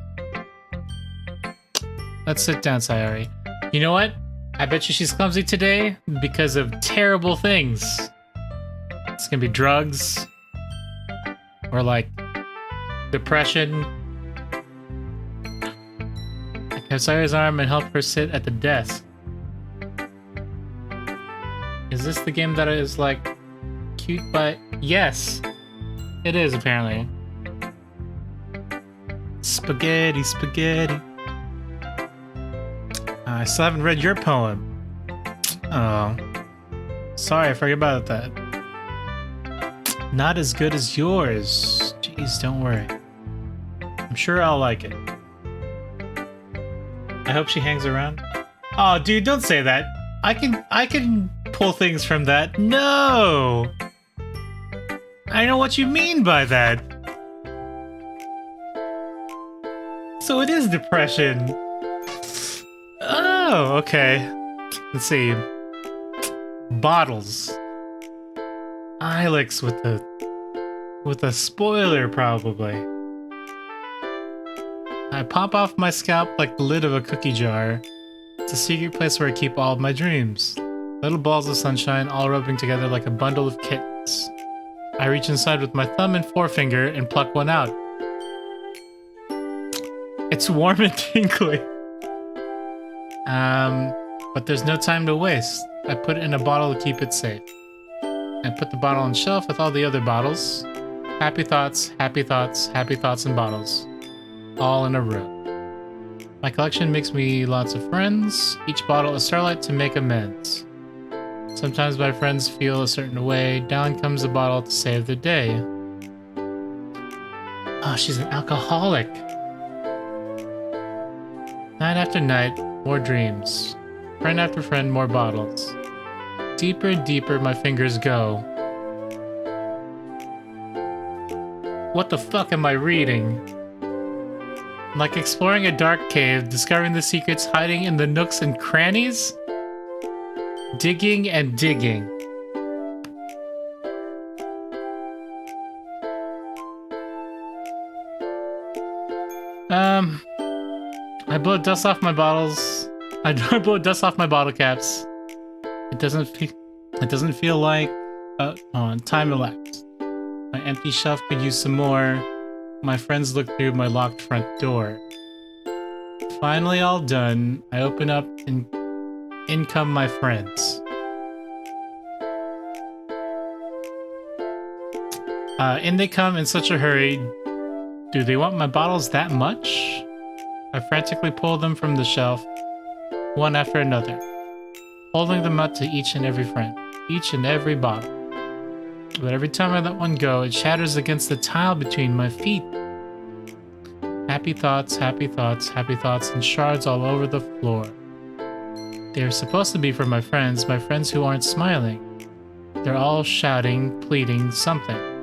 Let's sit down, Sayori. You know what? I bet you she's clumsy today because of terrible things. It's gonna be drugs. Or like depression. I have Sayori's arm and help her sit at the desk. Is this the game that is like cute but yes, it is apparently. Spaghetti, spaghetti. I still haven't read your poem. Oh, sorry, I forgot about that. Not as good as yours. Jeez, don't worry. I'm sure I'll like it. I hope she hangs around. Oh, dude, don't say that. I can pull things from that. No! I know what you mean by that. So it is depression. Oh, okay. Let's see. Bottles. Ilex with a spoiler, probably. I pop off my scalp like the lid of a cookie jar. It's a secret place where I keep all of my dreams. Little balls of sunshine all rubbing together like a bundle of kittens. I reach inside with my thumb and forefinger and pluck one out. It's warm and tingly. But there's no time to waste. I put it in a bottle to keep it safe. I put the bottle on the shelf with all the other bottles. Happy thoughts, happy thoughts, happy thoughts and bottles. All in a row. My collection makes me lots of friends. Each bottle a starlight to make amends. Sometimes my friends feel a certain way. Down comes a bottle to save the day. Oh, she's an alcoholic. Night after night, more dreams. Friend after friend, more bottles. Deeper and deeper my fingers go. What the fuck am I reading? Like exploring a dark cave, discovering the secrets hiding in the nooks and crannies? Digging and digging. I blow dust off my bottles. I blow dust off my bottle caps. It doesn't feel like time elapsed. My empty shelf could use some more. My friends look through my locked front door. Finally all done, I open up and in come my friends. In they come in such a hurry. Do they want my bottles that much? I frantically pull them from the shelf, one after another, holding them out to each and every friend, each and every bottle. But every time I let one go, it shatters against the tile between my feet. Happy thoughts, happy thoughts, happy thoughts, and shards all over the floor. They are supposed to be for my friends who aren't smiling. They're all shouting, pleading, something.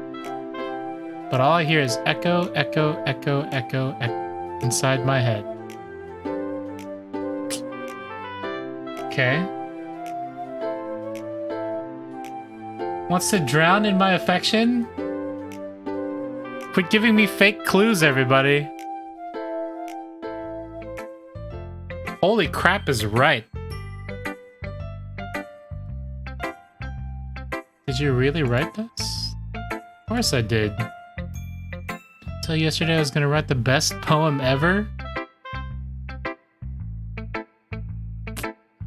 But all I hear is echo, echo, echo, echo, echo inside my head. Okay. Wants to drown in my affection? Quit giving me fake clues, everybody. Holy crap is right. Did you really write this? Of course I did. Until yesterday I was gonna write the best poem ever?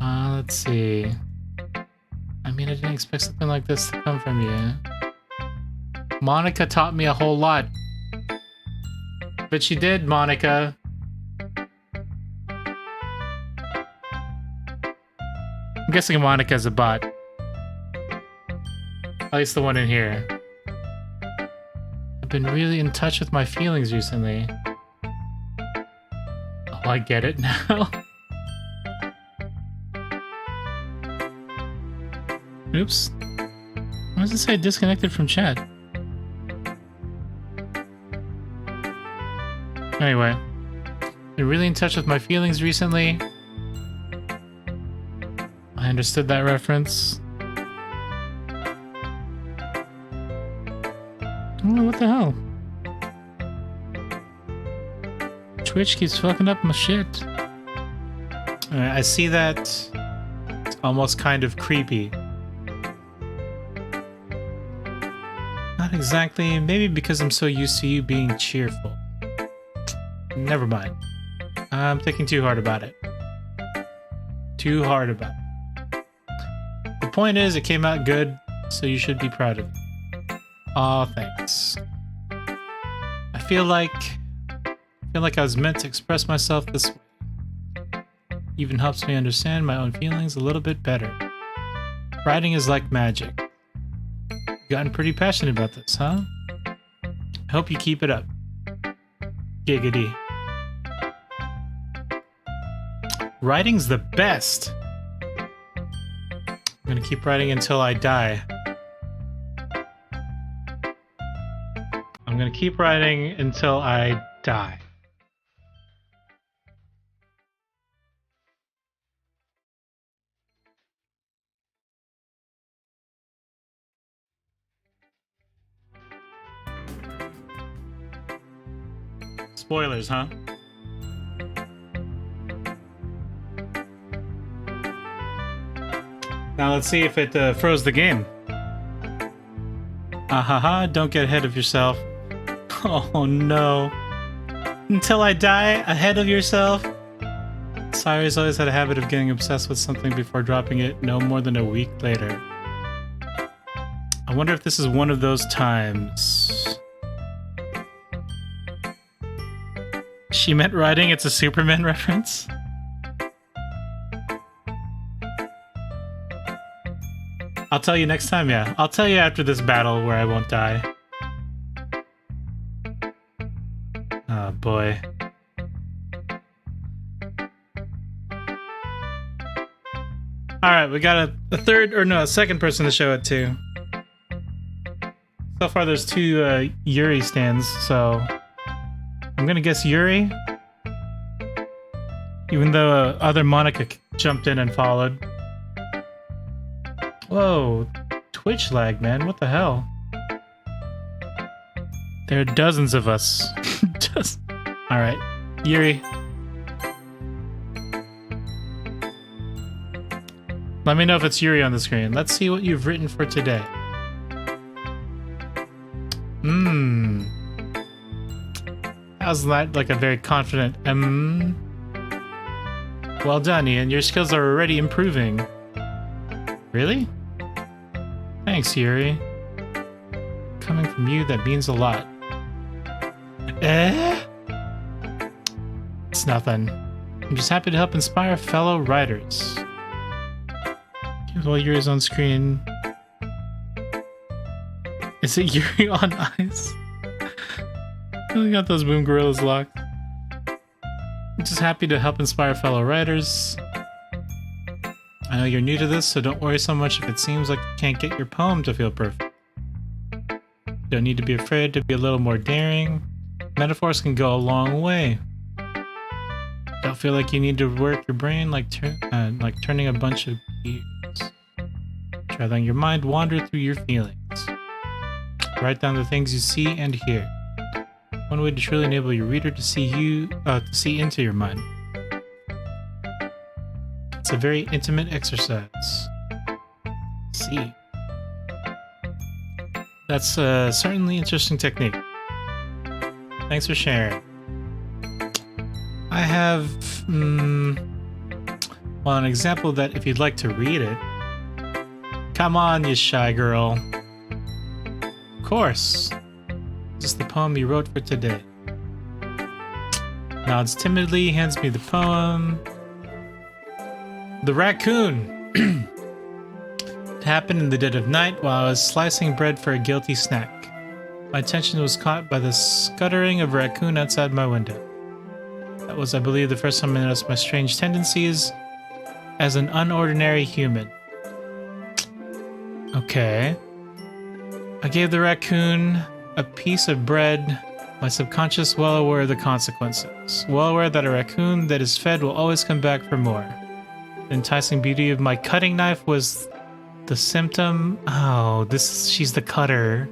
Let's see. I mean, I didn't expect something like this to come from you. Monica taught me a whole lot. But she did, Monica. I'm guessing Monica's a bot. At least the one in here. I've been really in touch with my feelings recently. Oh, I get it now. Oops. Why does it say disconnected from chat? Anyway. Been really in touch with my feelings recently. I understood that reference. Oh, what the hell? Twitch keeps fucking up my shit. I see that. It's almost kind of creepy. Not exactly. Maybe because I'm so used to you being cheerful. Never mind. I'm thinking too hard about it. Too hard about it. The point is, it came out good, so you should be proud of it. Aw, thanks. I feel like I was meant to express myself this way. Even helps me understand my own feelings a little bit better. Writing is like magic. You've gotten pretty passionate about this, huh? I hope you keep it up. Giggity. Writing's the best! I'm gonna keep writing until I die. I'm gonna keep writing until I die. Spoilers, huh? Now let's see if it froze the game. Ahaha, don't get ahead of yourself. Oh no. Until I die, ahead of yourself? Cyrus always had a habit of getting obsessed with something before dropping it no more than a week later. I wonder if this is one of those times. She meant writing, it's a Superman reference? I'll tell you next time, yeah. I'll tell you after this battle where I won't die. Oh boy. Alright, we got a second person to show it to. So far there's two Yuri stands, so I'm gonna guess Yuri. Even though other Monica jumped in and followed. Whoa, Twitch lag, man, what the hell? There are dozens of us. Alright, Yuri. Let me know if it's Yuri on the screen. Let's see what you've written for today. How's that like a very confident Well done, Ian. Your skills are already improving. Really? Thanks, Yuri. coming from you that means a lot. Eh? It's nothing. I'm just happy to help inspire fellow writers. While Yuri's on screen. Is it Yuri on ice? We got those boom gorillas locked. I'm just happy to help inspire fellow writers. I know you're new to this, so don't worry so much if it seems like you can't get your poem to feel perfect. You don't need to be afraid to be a little more daring. Metaphors can go a long way. Don't feel like you need to work your brain like turning a bunch of gears. Try letting your mind wander through your feelings. Write down the things you see and hear. One way to truly enable your reader to see into your mind. It's a very intimate exercise. See. That's a certainly interesting technique. Thanks for sharing. I have, well, an example that if you'd like to read it. Come on, you shy girl. Of course. This is the poem you wrote for today. Nods timidly, hands me the poem. The raccoon. It happened in the dead of night while I was slicing bread for a guilty snack. My attention was caught by the scuttering of a raccoon outside my window. That was, I believe, the first time I noticed my strange tendencies as an unordinary human. Okay. I gave the raccoon a piece of bread, my subconscious well aware of the consequences. Well aware that a raccoon that is fed will always come back for more. The enticing beauty of my cutting knife was the symptom. Oh, she's the cutter.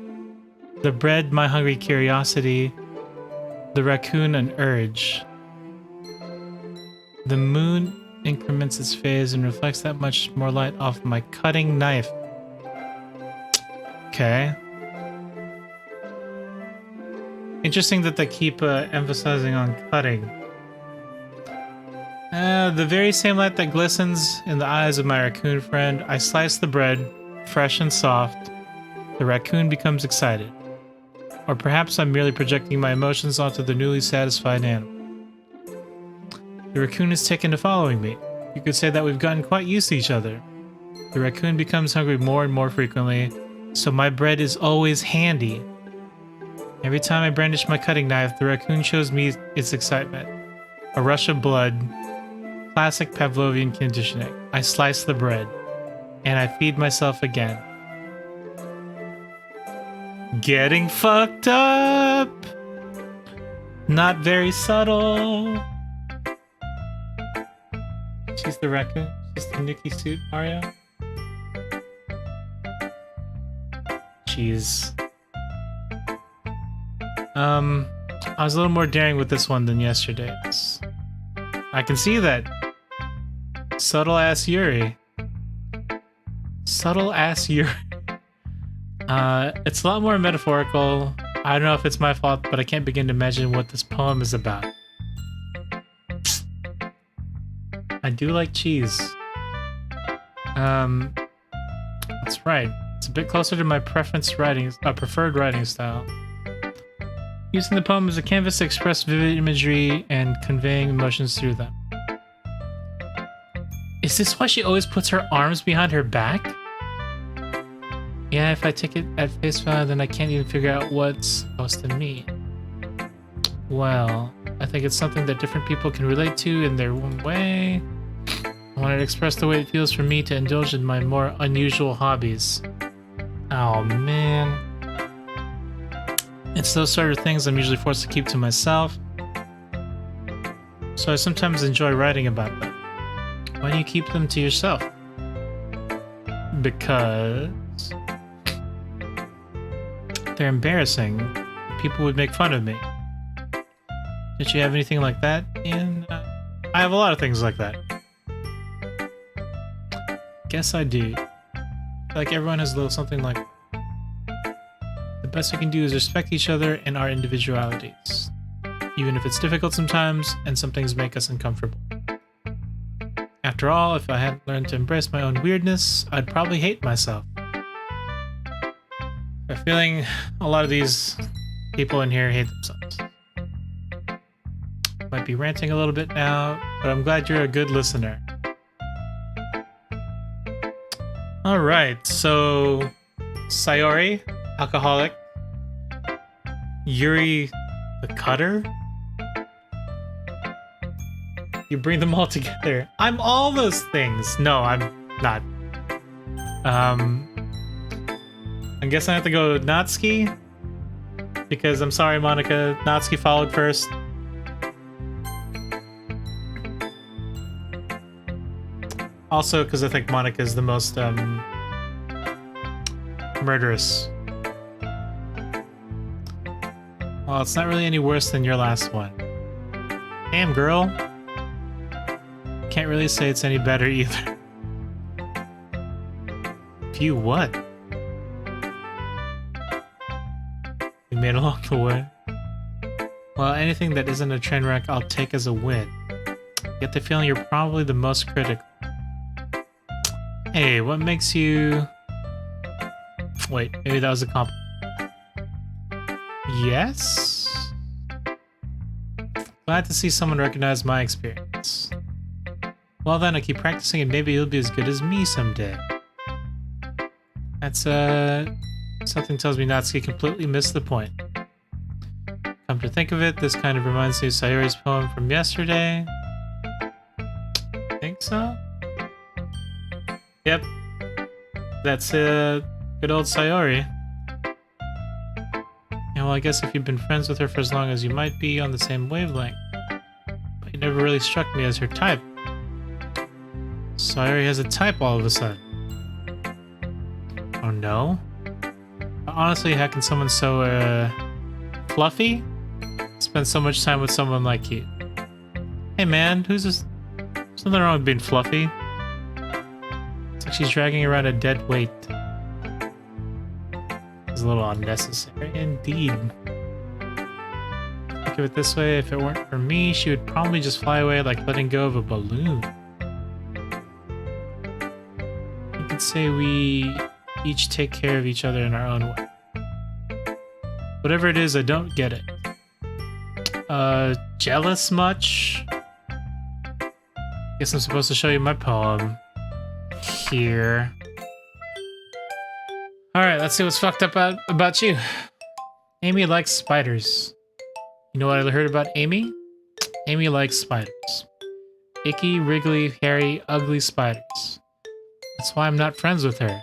The bread, my hungry curiosity. The raccoon, an urge. The moon increments its phase and reflects that much more light off my cutting knife. Okay. Interesting that they keep emphasizing on cutting. The very same light that glistens in the eyes of my raccoon friend, I slice the bread, fresh and soft. The raccoon becomes excited. Or perhaps I'm merely projecting my emotions onto the newly satisfied animal. The raccoon is taken to following me. You could say that we've gotten quite used to each other. The raccoon becomes hungry more and more frequently, so my bread is always handy. Every time I brandish my cutting knife, the raccoon shows me its excitement. A rush of blood. Classic Pavlovian conditioning. I slice the bread. And I feed myself again. Getting fucked up! Not very subtle. She's the raccoon. She's the Nikki suit Mario. Jeez. I was a little more daring with this one than yesterday's. I can see that. Subtle ass Yuri. Subtle ass Yuri. It's a lot more metaphorical. I don't know if it's my fault, but I can't begin to imagine what this poem is about. I do like cheese. That's right. It's a bit closer to my preferred writing style. Using the poem as a canvas to express vivid imagery and conveying emotions through them. Is this why she always puts her arms behind her back? Yeah, if I take it at face value, then I can't even figure out what's supposed to mean. Well, I think it's something that different people can relate to in their own way. I wanted to express the way it feels for me to indulge in my more unusual hobbies. Oh, man. It's those sort of things I'm usually forced to keep to myself. So I sometimes enjoy writing about them. Why do you keep them to yourself? Because they're embarrassing. People would make fun of me. Did you have anything like that, Ian? I have a lot of things like that. Guess I do. I feel like everyone has a little something like the best we can do is respect each other and our individualities. Even if it's difficult sometimes, and some things make us uncomfortable. After all, if I hadn't learned to embrace my own weirdness, I'd probably hate myself. I have a feeling a lot of these people in here hate themselves. Might be ranting a little bit now, but I'm glad you're a good listener. Alright, so Sayori, alcoholic. Yuri, the cutter. You bring them all together. I'm all those things. No, I'm not. I guess I have to go Natsuki. Because I'm sorry, Monica. Natsuki followed first. Also, because I think Monica is the most murderous. Well, it's not really any worse than your last one. Damn, girl. Can't really say it's any better either. Few what? We made it along the way. Well, anything that isn't a train wreck, I'll take as a win. Get the feeling you're probably the most critical. Hey, what makes you... Wait, maybe that was a compliment. Yes? Glad to see someone recognize my experience. Well then, I keep practicing and maybe you'll be as good as me someday. That's, something tells me Natsuki completely missed the point. Come to think of it, this kind of reminds me of Sayori's poem from yesterday. Think so? Yep. That's, good old Sayori. Yeah, well, I guess if you've been friends with her for as long as you might be on the same wavelength. But you never really struck me as her type. Sayori has a type all of a sudden. Oh no? Honestly, how can someone so, fluffy spend so much time with someone like you? Hey man, who's this? There's nothing wrong with being fluffy. It's like she's dragging around a dead weight. It's a little unnecessary indeed. Think of it this way, if it weren't for me, she would probably just fly away like letting go of a balloon. You could say we each take care of each other in our own way. Whatever it is, I don't get it. Jealous much? Guess I'm supposed to show you my poem. Here. Alright, let's see what's fucked up about you. Amy likes spiders. You know what I heard about Amy? Amy likes spiders. Icky, wriggly, hairy, ugly spiders. That's why I'm not friends with her.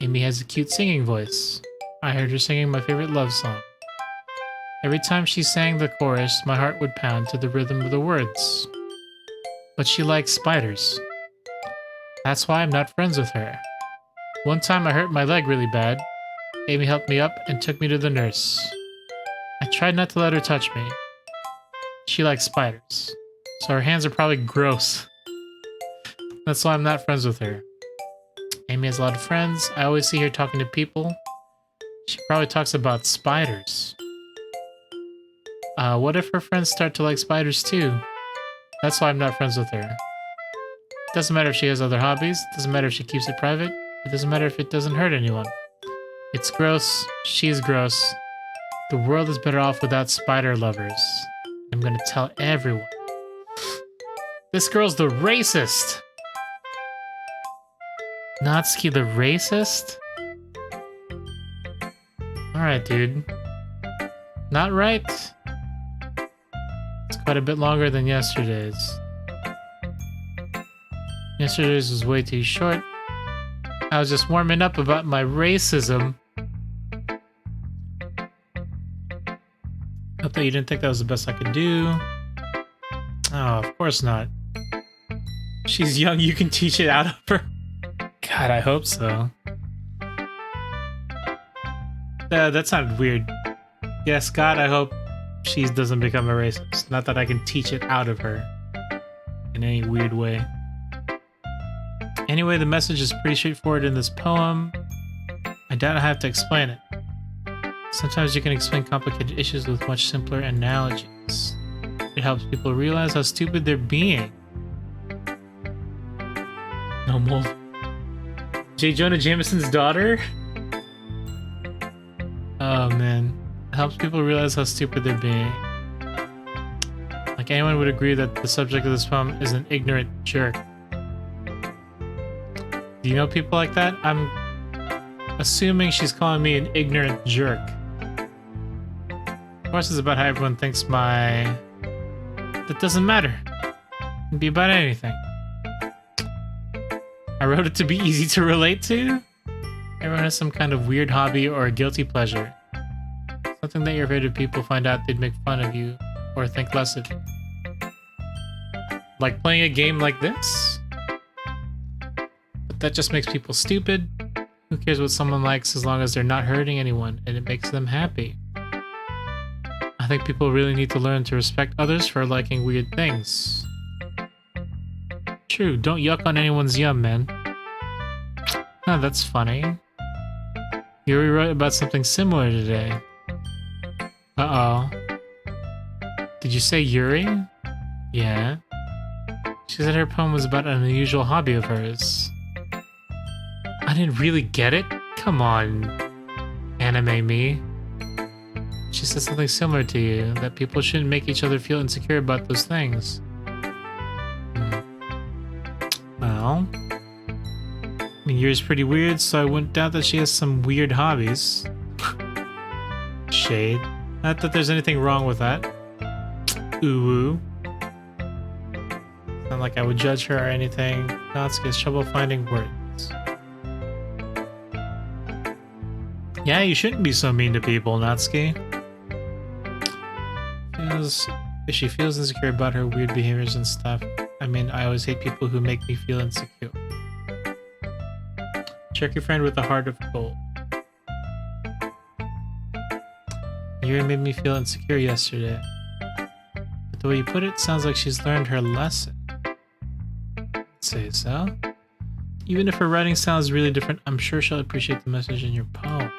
Amy has a cute singing voice. I heard her singing my favorite love song. Every time she sang the chorus, my heart would pound to the rhythm of the words. But she likes spiders. That's why I'm not friends with her. One time I hurt my leg really bad. Amy helped me up and took me to the nurse. I tried not to let her touch me. She likes spiders, so her hands are probably gross. That's why I'm not friends with her. Amy has a lot of friends. I always see her talking to people. She probably talks about spiders. What if her friends start to like spiders too? That's why I'm not friends with her. Doesn't matter if she has other hobbies. Doesn't matter if she keeps it private. It doesn't matter if it doesn't hurt anyone. It's gross. She's gross. The world is better off without spider lovers. I'm gonna tell everyone. This girl's the racist! Natsuki the racist? Alright, dude. Not right. It's quite a bit longer than yesterday's. Yesterday's was way too short. I was just warming up about my racism. Hope that you didn't think that was the best I could do. Oh, of course not. She's young, you can teach it out of her. God, I hope so. That sounded weird. Yes, God, I hope she doesn't become a racist. Not that I can teach it out of her in any weird way. Anyway, the message is pretty straightforward in this poem. I doubt I have to explain it. Sometimes you can explain complicated issues with much simpler analogies. It helps people realize how stupid they're being. No mold. J. Jonah Jameson's daughter? Oh man. It helps people realize how stupid they're being. Like anyone would agree that the subject of this poem is an ignorant jerk. Do you know people like that? I'm assuming she's calling me an ignorant jerk. Of course, it's about how everyone thinks my... That doesn't matter. It can be about anything. I wrote it to be easy to relate to. Everyone has some kind of weird hobby or a guilty pleasure. Something that you're afraid if people find out they'd make fun of you or think less of you. Like playing a game like this? But that just makes people stupid. Who cares what someone likes as long as they're not hurting anyone and it makes them happy? I think people really need to learn to respect others for liking weird things. True, don't yuck on anyone's yum, man. Oh, that's funny. Yuri wrote about something similar today. Uh-oh. Did you say Yuri? Yeah. She said her poem was about an unusual hobby of hers. I didn't really get it? Come on, anime me. She said something similar to you, that people shouldn't make each other feel insecure about those things. Well, I mean, Yuri's pretty weird, so I wouldn't doubt that she has some weird hobbies. Shade. Not that there's anything wrong with that. Ooh. Not like I would judge her or anything. Natsuki has trouble finding words. Yeah, you shouldn't be so mean to people, Natsuki. If she feels insecure about her weird behaviors and stuff. I mean, I always hate people who make me feel insecure. Check your friend with a heart of gold. Yuri made me feel insecure yesterday. But the way you put it sounds like she's learned her lesson. I'd say so. Even if her writing style is really different, I'm sure she'll appreciate the message in your poem.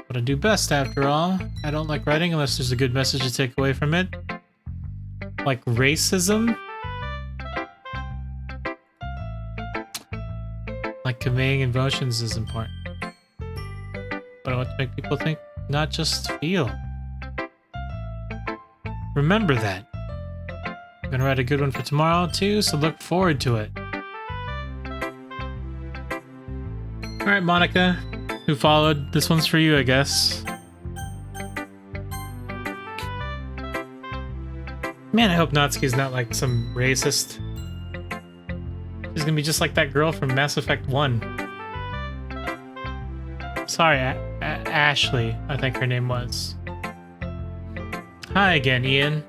What I do best, after all. I don't like writing unless there's a good message to take away from it. Like racism? Like conveying emotions is important. But I want to make people think, not just feel. Remember that. I'm gonna write a good one for tomorrow too, so look forward to it. Alright, Monica, who followed. This one's for you, I guess. Man, I hope Natsuki's not like some racist. She's gonna be just like that girl from Mass Effect 1. Sorry, Ashley, I think her name was. Hi again, Ian.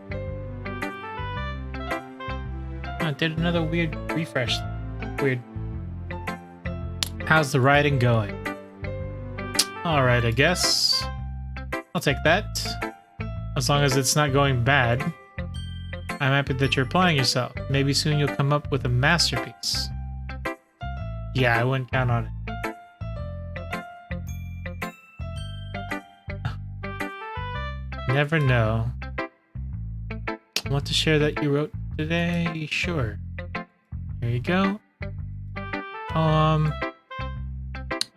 I did another weird refresh. Weird. How's the writing going? Alright, I guess. I'll take that. As long as it's not going bad. I'm happy that you're applying yourself. Maybe soon you'll come up with a masterpiece. Yeah, I wouldn't count on it. Never know. Want to share that you wrote today? Sure. Here you go.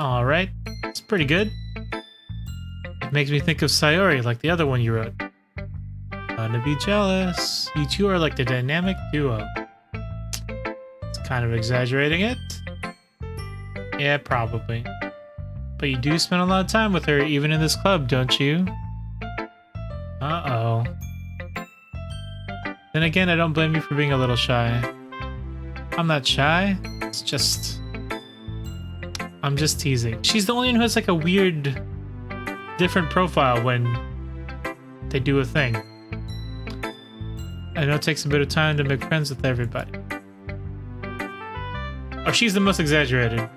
Alright. It's pretty good. It makes me think of Sayori, like the other one you wrote. Gonna be jealous. You two are like the dynamic duo. It's kind of exaggerating it. Yeah, probably. But you do spend a lot of time with her, even in this club, don't you? Uh-oh. Then again, I don't blame you for being a little shy. I'm not shy. It's just... I'm just teasing. She's the only one who has like a weird, different profile when they do a thing. I know it takes a bit of time to make friends with everybody. Oh, she's the most exaggerated.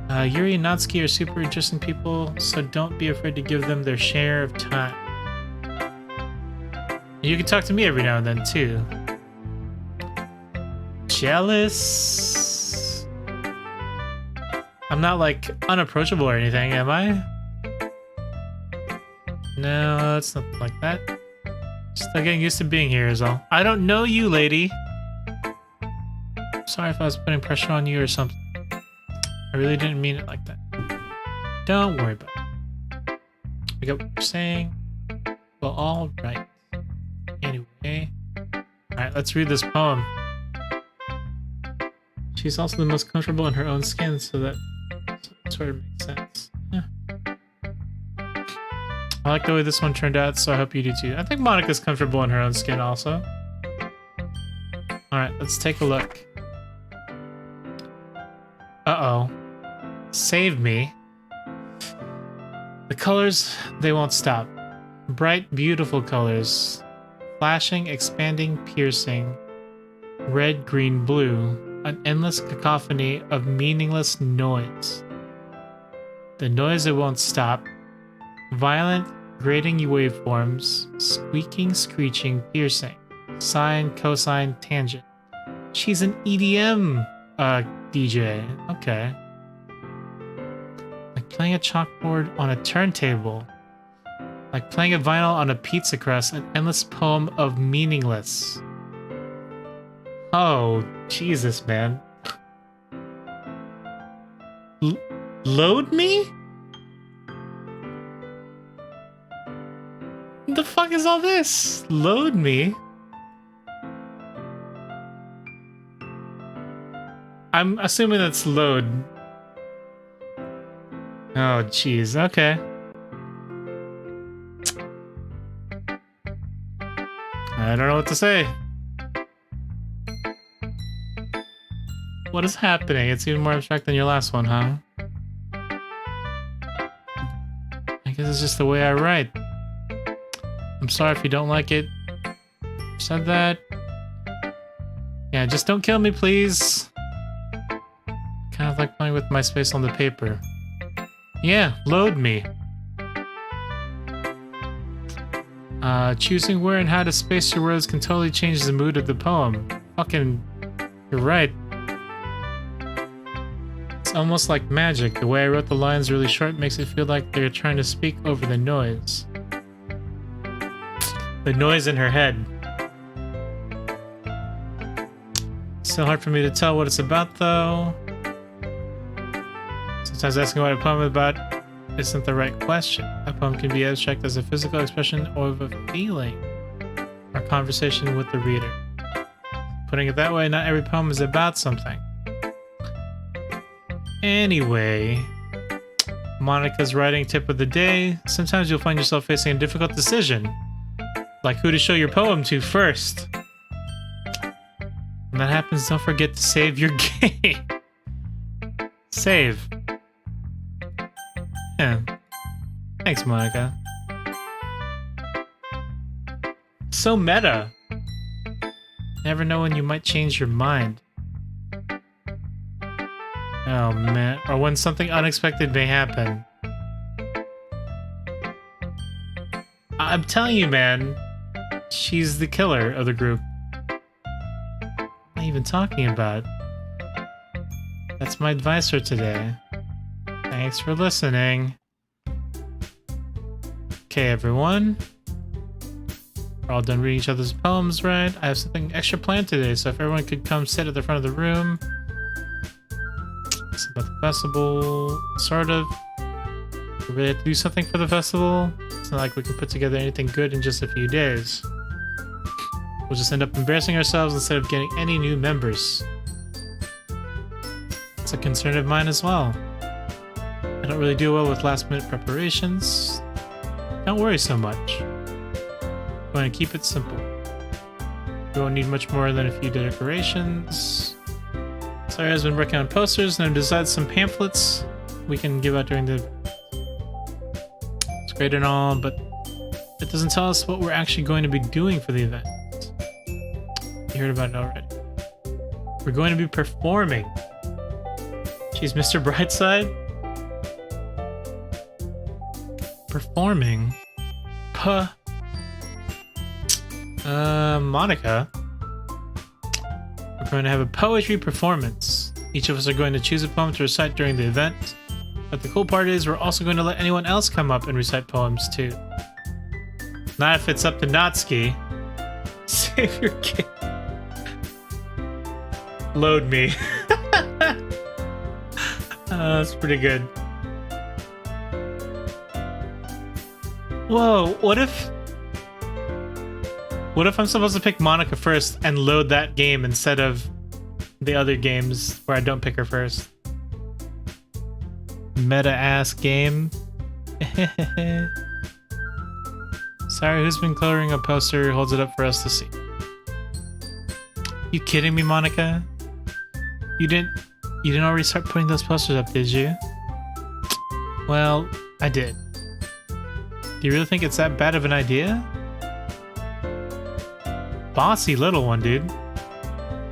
Yuri and Natsuki are super interesting people, so don't be afraid to give them their share of time. You can talk to me every now and then, too. Jealous? I'm not, like, unapproachable or anything, am I? No, it's nothing like that. Still getting used to being here is all. I don't know you, lady. Sorry if I was putting pressure on you or something. I really didn't mean it like that. Don't worry about it. I get what you're saying. Well, all right. Anyway. Alright, let's read this poem. She's also the most comfortable in her own skin, so that sort of makes sense. Yeah. I like the way this one turned out, so I hope you do too. I think Monica's comfortable in her own skin also. Alright, let's take a look. Uh-oh. Save me. The colors, they won't stop. Bright, beautiful colors. Flashing, expanding, piercing. Red, green, blue. An endless cacophony of meaningless noise. The noise that won't stop. Violent, grating waveforms. Squeaking, screeching, piercing. Sine, cosine, tangent. She's an EDM DJ. Okay. Like playing a chalkboard on a turntable. Like playing a vinyl on a pizza crust. An endless poem of meaningless. Oh, Jesus, man. Load me? What the fuck is all this? Load me? I'm assuming that's load. Oh, jeez. Okay. I don't know what to say. What is happening? It's even more abstract than your last one, huh? I guess it's just the way I write. I'm sorry if you don't like it. Said that. Yeah, just don't kill me, please. Kind of like playing with my space on the paper. Yeah, load me. Choosing where and how to space your words can totally change the mood of the poem. Fucking, you're right. It's almost like magic. The way I wrote the lines really short makes it feel like they're trying to speak over the noise. The noise in her head. Still hard for me to tell what it's about, though. Sometimes asking what a poem is about isn't the right question. A poem can be abstract as a physical expression of a feeling or conversation with the reader. Putting it that way, not every poem is about something. Anyway, Monica's writing tip of the day. Sometimes you'll find yourself facing a difficult decision, like who to show your poem to first. When that happens, don't forget to save your game. Save. Yeah. Thanks, Monica. So meta. Never know when you might change your mind. Oh man, or when something unexpected may happen. I'm telling you, man, she's the killer of the group. What am I even talking about? That's my advice for today. Thanks for listening. Okay, everyone. We're all done reading each other's poems, right? I have something extra planned today, so if everyone could come sit at the front of the room. It's about the festival, sort of. We really have to do something for the festival. It's not like we can put together anything good in just a few days. We'll just end up embarrassing ourselves instead of getting any new members. It's a concern of mine as well. I don't really do well with last-minute preparations. Don't worry so much. I'm going to keep it simple. We won't need much more than a few decorations. Sorry, I've been working on posters and I've designed some pamphlets we can give out during the... It's great and all, but it doesn't tell us what we're actually going to be doing for the event. You heard about it already. We're going to be performing. Jeez, Mr. Brightside? Performing? Monica? We're going to have a poetry performance. Each of us are going to choose a poem to recite during the event. But the cool part is we're also going to let anyone else come up and recite poems too. Not if it's up to Natsuki. Save your game. Load me. That's pretty good. Whoa, what if I'm supposed to pick Monica first and load that game instead of the other games where I don't pick her first? Meta-ass game. Sorry, who's been coloring a poster? Holds it up for us to see. You kidding me, Monica? You didn't already start putting those posters up, did you? Well, I did. Do you really think it's that bad of an idea? Bossy little one, dude.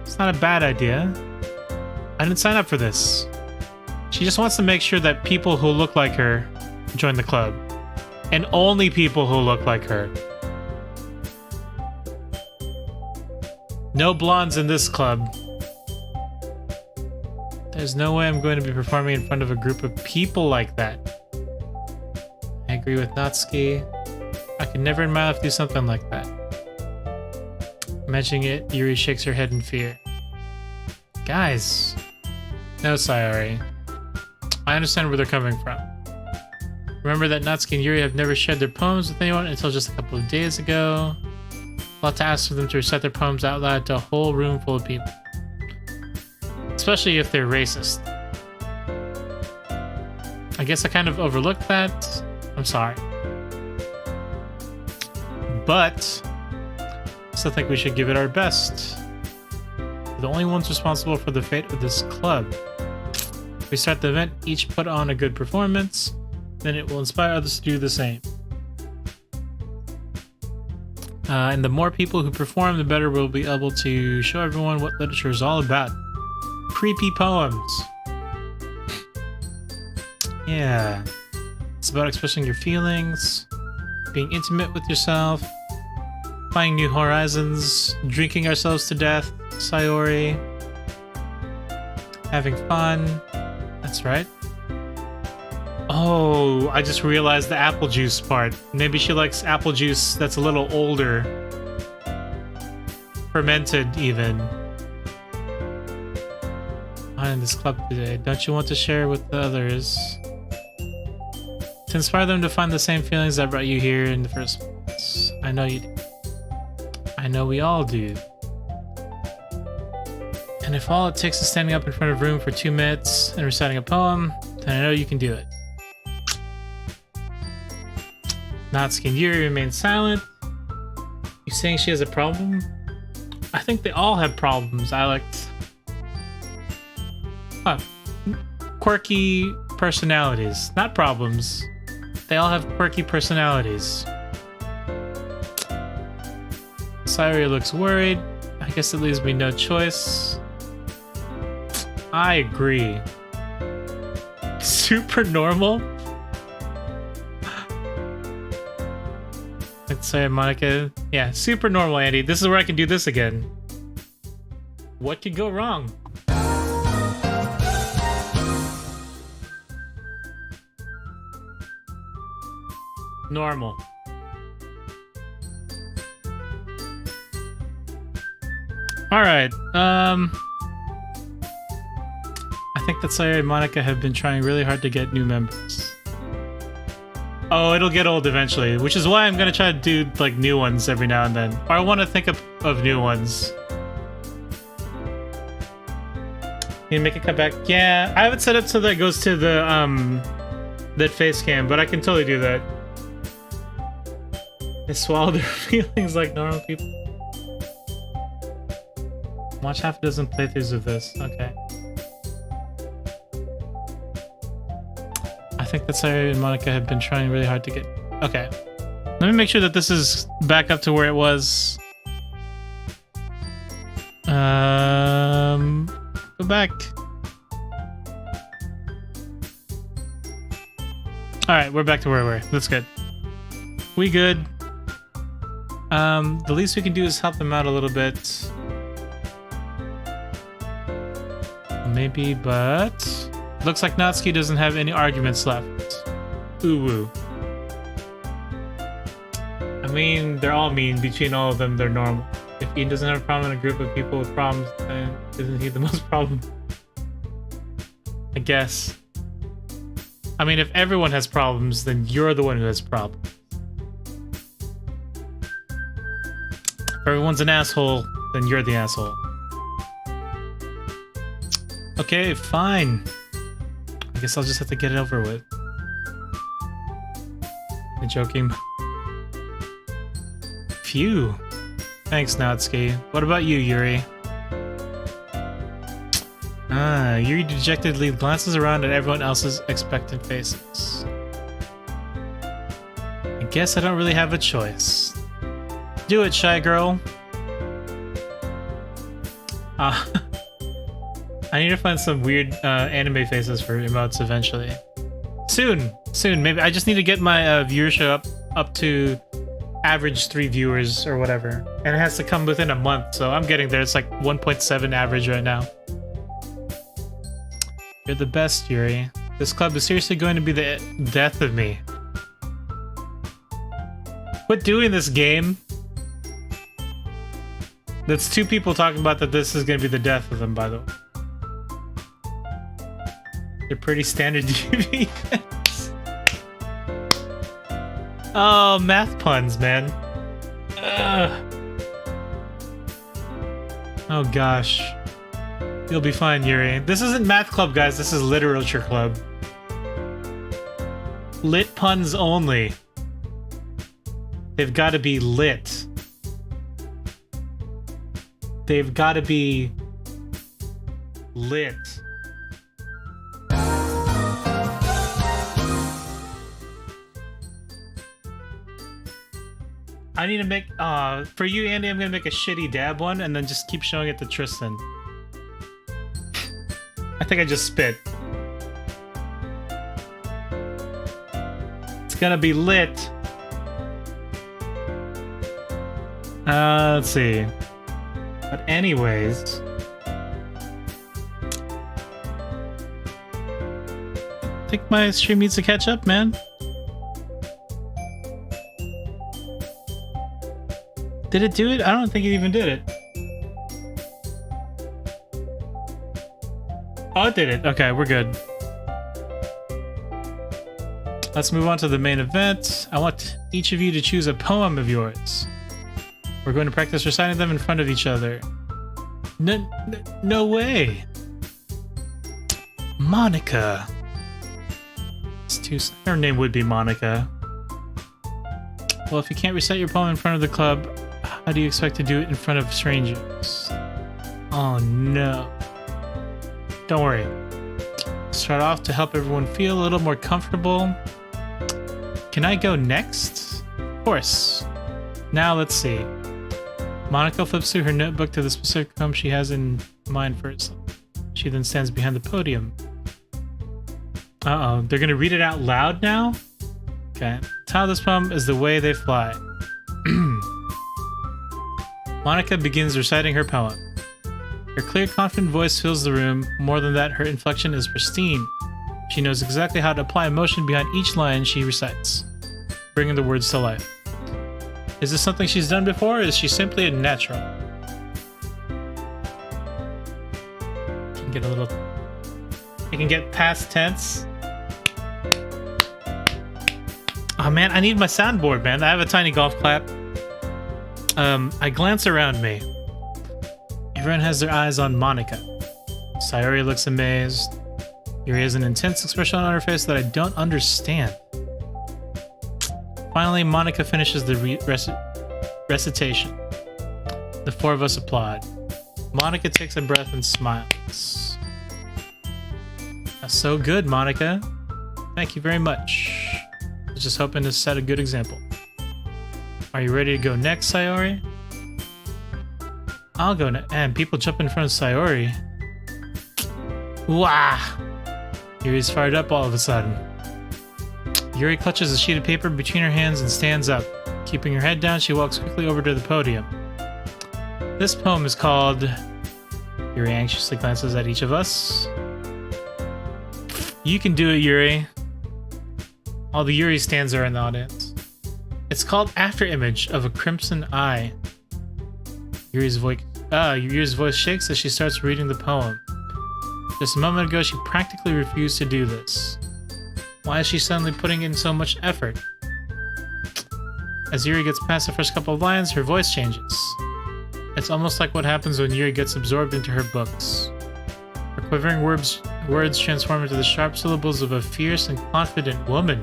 It's not a bad idea. I didn't sign up for this. She just wants to make sure that people who look like her join the club. And only people who look like her. No blondes in this club. There's no way I'm going to be performing in front of a group of people like that. I agree with Natsuki. I could never in my life do something like that. Mentioning it, Yuri shakes her head in fear. Guys. No, Sayori. I understand where they're coming from. Remember that Natsuki and Yuri have never shared their poems with anyone until just a couple of days ago. I'll have to ask for them to recite their poems out loud to a whole room full of people. Especially if they're racist. I guess I kind of overlooked that. I'm sorry. But I still think we should give it our best. We're the only ones responsible for the fate of this club. If we start the event, each put on a good performance, then it will inspire others to do the same. And the more people who perform, the better we'll be able to show everyone what literature is all about. Creepy poems. Yeah. It's about expressing your feelings, being intimate with yourself, finding new horizons, drinking ourselves to death, Sayori, having fun. That's right. Oh, I just realized the apple juice part. Maybe she likes apple juice that's a little older. Fermented, even. I'm in this club today. Don't you want to share with the others? To inspire them to find the same feelings that brought you here in the first place. I know you do. I know we all do. And if all it takes is standing up in front of a room for 2 minutes and reciting a poem, then I know you can do it. Natsuki and Yuri remain silent. You saying she has a problem? I think they all have problems, Alex. Huh. Quirky personalities, not problems. They all have quirky personalities. Sayori looks worried. I guess it leaves me no choice. I agree. Super normal? Let's say Monica. Yeah, super normal, Andy. This is where I can do this again. What could go wrong? Normal. Alright, I think that Sayori and Monica have been trying really hard to get new members. Oh, it'll get old eventually, which is why I'm gonna try to do, like, new ones every now and then. Or I want to think of new ones. You make it come back? Yeah, I have it set up so that it goes to the, that face cam, but I can totally do that. They swallow their feelings like normal people. Watch half a dozen playthroughs of this. Okay. I think that Sayori and Monica have been trying really hard to get... Okay. Let me make sure that this is back up to where it was. Go back. Alright, we're back to where we were. That's good. We good. The least we can do is help them out a little bit. Maybe, but... Looks like Natsuki doesn't have any arguments left. Ooh woo. I mean, they're all mean. Between all of them, they're normal. If Ian doesn't have a problem in a group of people with problems, then isn't he the most problem? I guess. I mean, if everyone has problems, then you're the one who has problems. If everyone's an asshole, then you're the asshole. Okay, fine. I guess I'll just have to get it over with. I'm joking. Phew. Thanks, Natsuki. What about you, Yuri? Yuri dejectedly glances around at everyone else's expectant faces. I guess I don't really have a choice. Do it, shy girl. I need to find some weird anime faces for emotes eventually. Soon. Maybe I just need to get my viewership up to average 3 viewers or whatever. And it has to come within a month, so I'm getting there. It's like 1.7 average right now. You're the best, Yuri. This club is seriously going to be the death of me. Quit doing this, game. That's 2 people talking about that this is going to be the death of them, by the way. They're pretty standard DVs. Oh, math puns, man. Ugh. Oh, gosh. You'll be fine, Yuri. This isn't math club, guys. This is literature club. Lit puns only. They've got to be lit. They've got to be lit. I need to make, for you, Andy, I'm gonna make a shitty dab one and then just keep showing it to Tristan. I think I just spit. It's gonna be lit. Let's see. But anyways, I think my stream needs to catch up, man. Did it do it? I don't think it even did it. Oh, it did it. Okay, we're good. Let's move on to the main event. I want each of you to choose a poem of yours. We're going to practice reciting them in front of each other. No way. Monica. Her name would be Monica. Well, if you can't recite your poem in front of the club, how do you expect to do it in front of strangers? Oh no. Don't worry. Start off to help everyone feel a little more comfortable. Can I go next? Of course. Now let's see. Monica flips through her notebook to the specific poem she has in mind first. She then stands behind the podium. Uh-oh, they're gonna read it out loud now? Okay. The title of this poem is The Way They Fly. Monica begins reciting her poem. Her clear, confident voice fills the room. More than that, her inflection is pristine. She knows exactly how to apply emotion behind each line she recites, bringing the words to life. Is this something she's done before, or is she simply a natural? Can get a little... I can get past tense. Oh man, I need my soundboard, man. I have a tiny golf clap. I glance around me. Everyone has their eyes on Monica. Sayori looks amazed. Yuri has an intense expression on her face that I don't understand. Finally, Monica finishes the recitation. The 4 of us applaud. Monica takes a breath and smiles. That's so good, Monica. Thank you very much. I was just hoping to set a good example. Are you ready to go next, Sayori? I'll go next. And people jump in front of Sayori. Wah! Yuri's fired up all of a sudden. Yuri clutches a sheet of paper between her hands and stands up. Keeping her head down, she walks quickly over to the podium. This poem is called... Yuri anxiously glances at each of us. You can do it, Yuri. All the Yuri stands are in the audience. It's called After Image of a Crimson Eye. Yuri's voice shakes as she starts reading the poem. Just a moment ago, she practically refused to do this. Why is she suddenly putting in so much effort? As Yuri gets past the first couple of lines, her voice changes. It's almost like what happens when Yuri gets absorbed into her books. Her quivering words transform into the sharp syllables of a fierce and confident woman.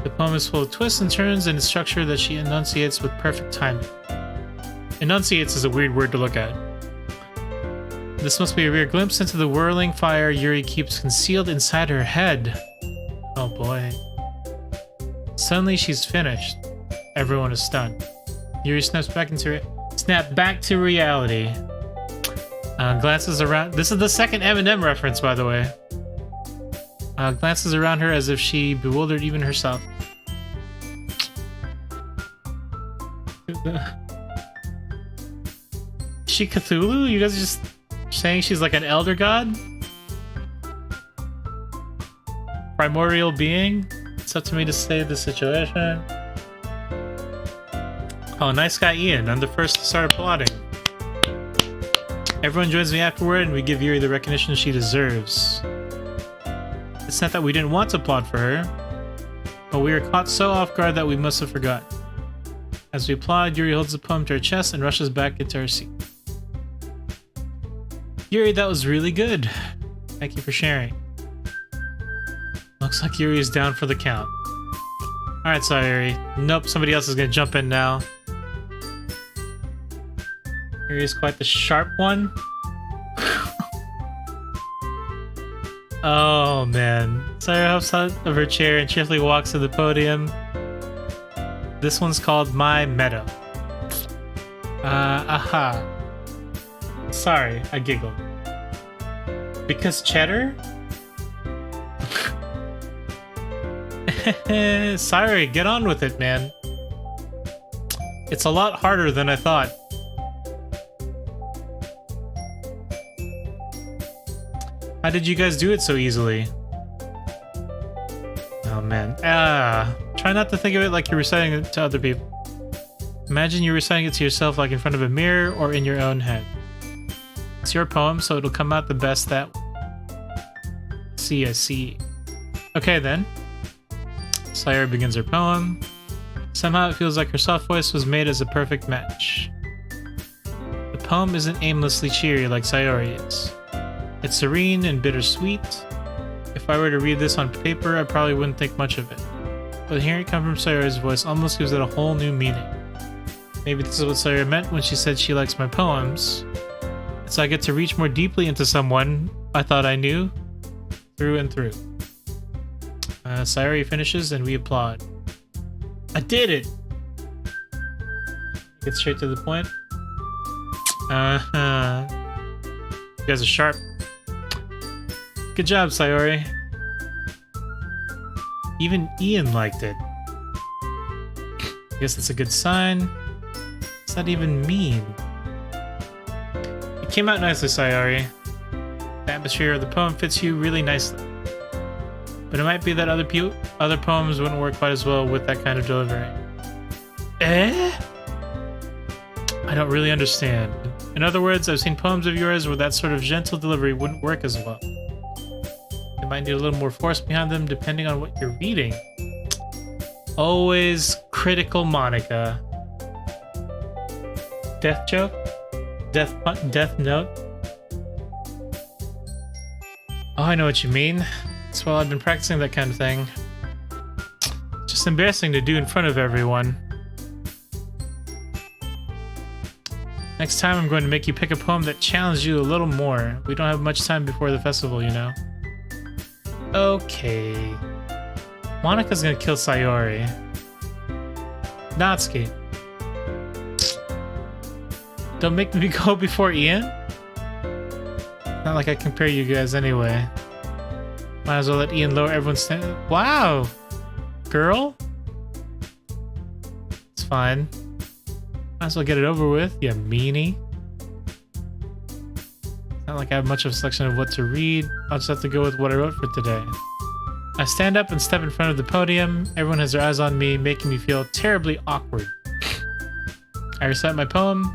The poem is full of twists and turns in its structure that she enunciates with perfect timing. Enunciates is a weird word to look at. This must be a rare glimpse into the whirling fire Yuri keeps concealed inside her head. Oh boy. Suddenly she's finished. Everyone is stunned. Yuri snaps back to reality. Glances around. This is the second Eminem reference, by the way. Glances around her as if she bewildered even herself. Is she Cthulhu? You guys are just saying she's like an elder god? Primordial being? It's up to me to save the situation. Oh, nice guy Ian. I'm the first to start applauding. Everyone joins me afterward and we give Yuri the recognition she deserves. It's not that we didn't want to applaud for her, but we were caught so off guard that we must have forgotten. As we applaud, Yuri holds the poem to her chest and rushes back into her seat. Yuri, that was really good. Thank you for sharing. Looks like Yuri is down for the count. Alright, sorry, Yuri. Nope, somebody else is gonna jump in now. Yuri is quite the sharp one. Oh man. Sayori hops out of her chair and cheerfully walks to the podium. This one's called My Meadow. Aha. Sorry, I giggled. Because cheddar? Sorry, get on with it, man. It's a lot harder than I thought. How did you guys do it so easily? Oh man. Try not to think of it like you're reciting it to other people. Imagine you're reciting it to yourself like in front of a mirror or in your own head. It's your poem, so it'll come out the best that way. I see. Okay then. Sayori begins her poem. Somehow it feels like her soft voice was made as a perfect match. The poem isn't aimlessly cheery like Sayori is. It's serene and bittersweet. If I were to read this on paper, I probably wouldn't think much of it. But hearing it come from Sayori's voice almost gives it a whole new meaning. Maybe this is what Sayori meant when she said she likes my poems. It's I get to reach more deeply into someone I thought I knew, through and through. Sayori finishes and we applaud. I did it! Get straight to the point. You guys are sharp. Good job, Sayori. Even Ian liked it. I guess that's a good sign. What's that even mean? It came out nicely, Sayori. The atmosphere of the poem fits you really nicely. But it might be that other poems wouldn't work quite as well with that kind of delivery. Eh? I don't really understand. In other words, I've seen poems of yours where that sort of gentle delivery wouldn't work as well. You might need a little more force behind them depending on what you're reading. Always critical Monica. Death joke? Death note? Oh, I know what you mean. It's well, I've been practicing that kind of thing. Just embarrassing to do in front of everyone. Next time I'm going to make you pick a poem that challenged you a little more. We don't have much time before the festival, you know. Okay. Monica's gonna kill Sayori. Natsuki. Don't make me go before Ian? Not like I compare you guys anyway. Might as well let Ian lower everyone's standard. Wow! Girl? It's fine. Might as well get it over with, you meanie. Not like I have much of a selection of what to read. I'll just have to go with what I wrote for today. I stand up and step in front of the podium. Everyone has their eyes on me, making me feel terribly awkward. I recite my poem.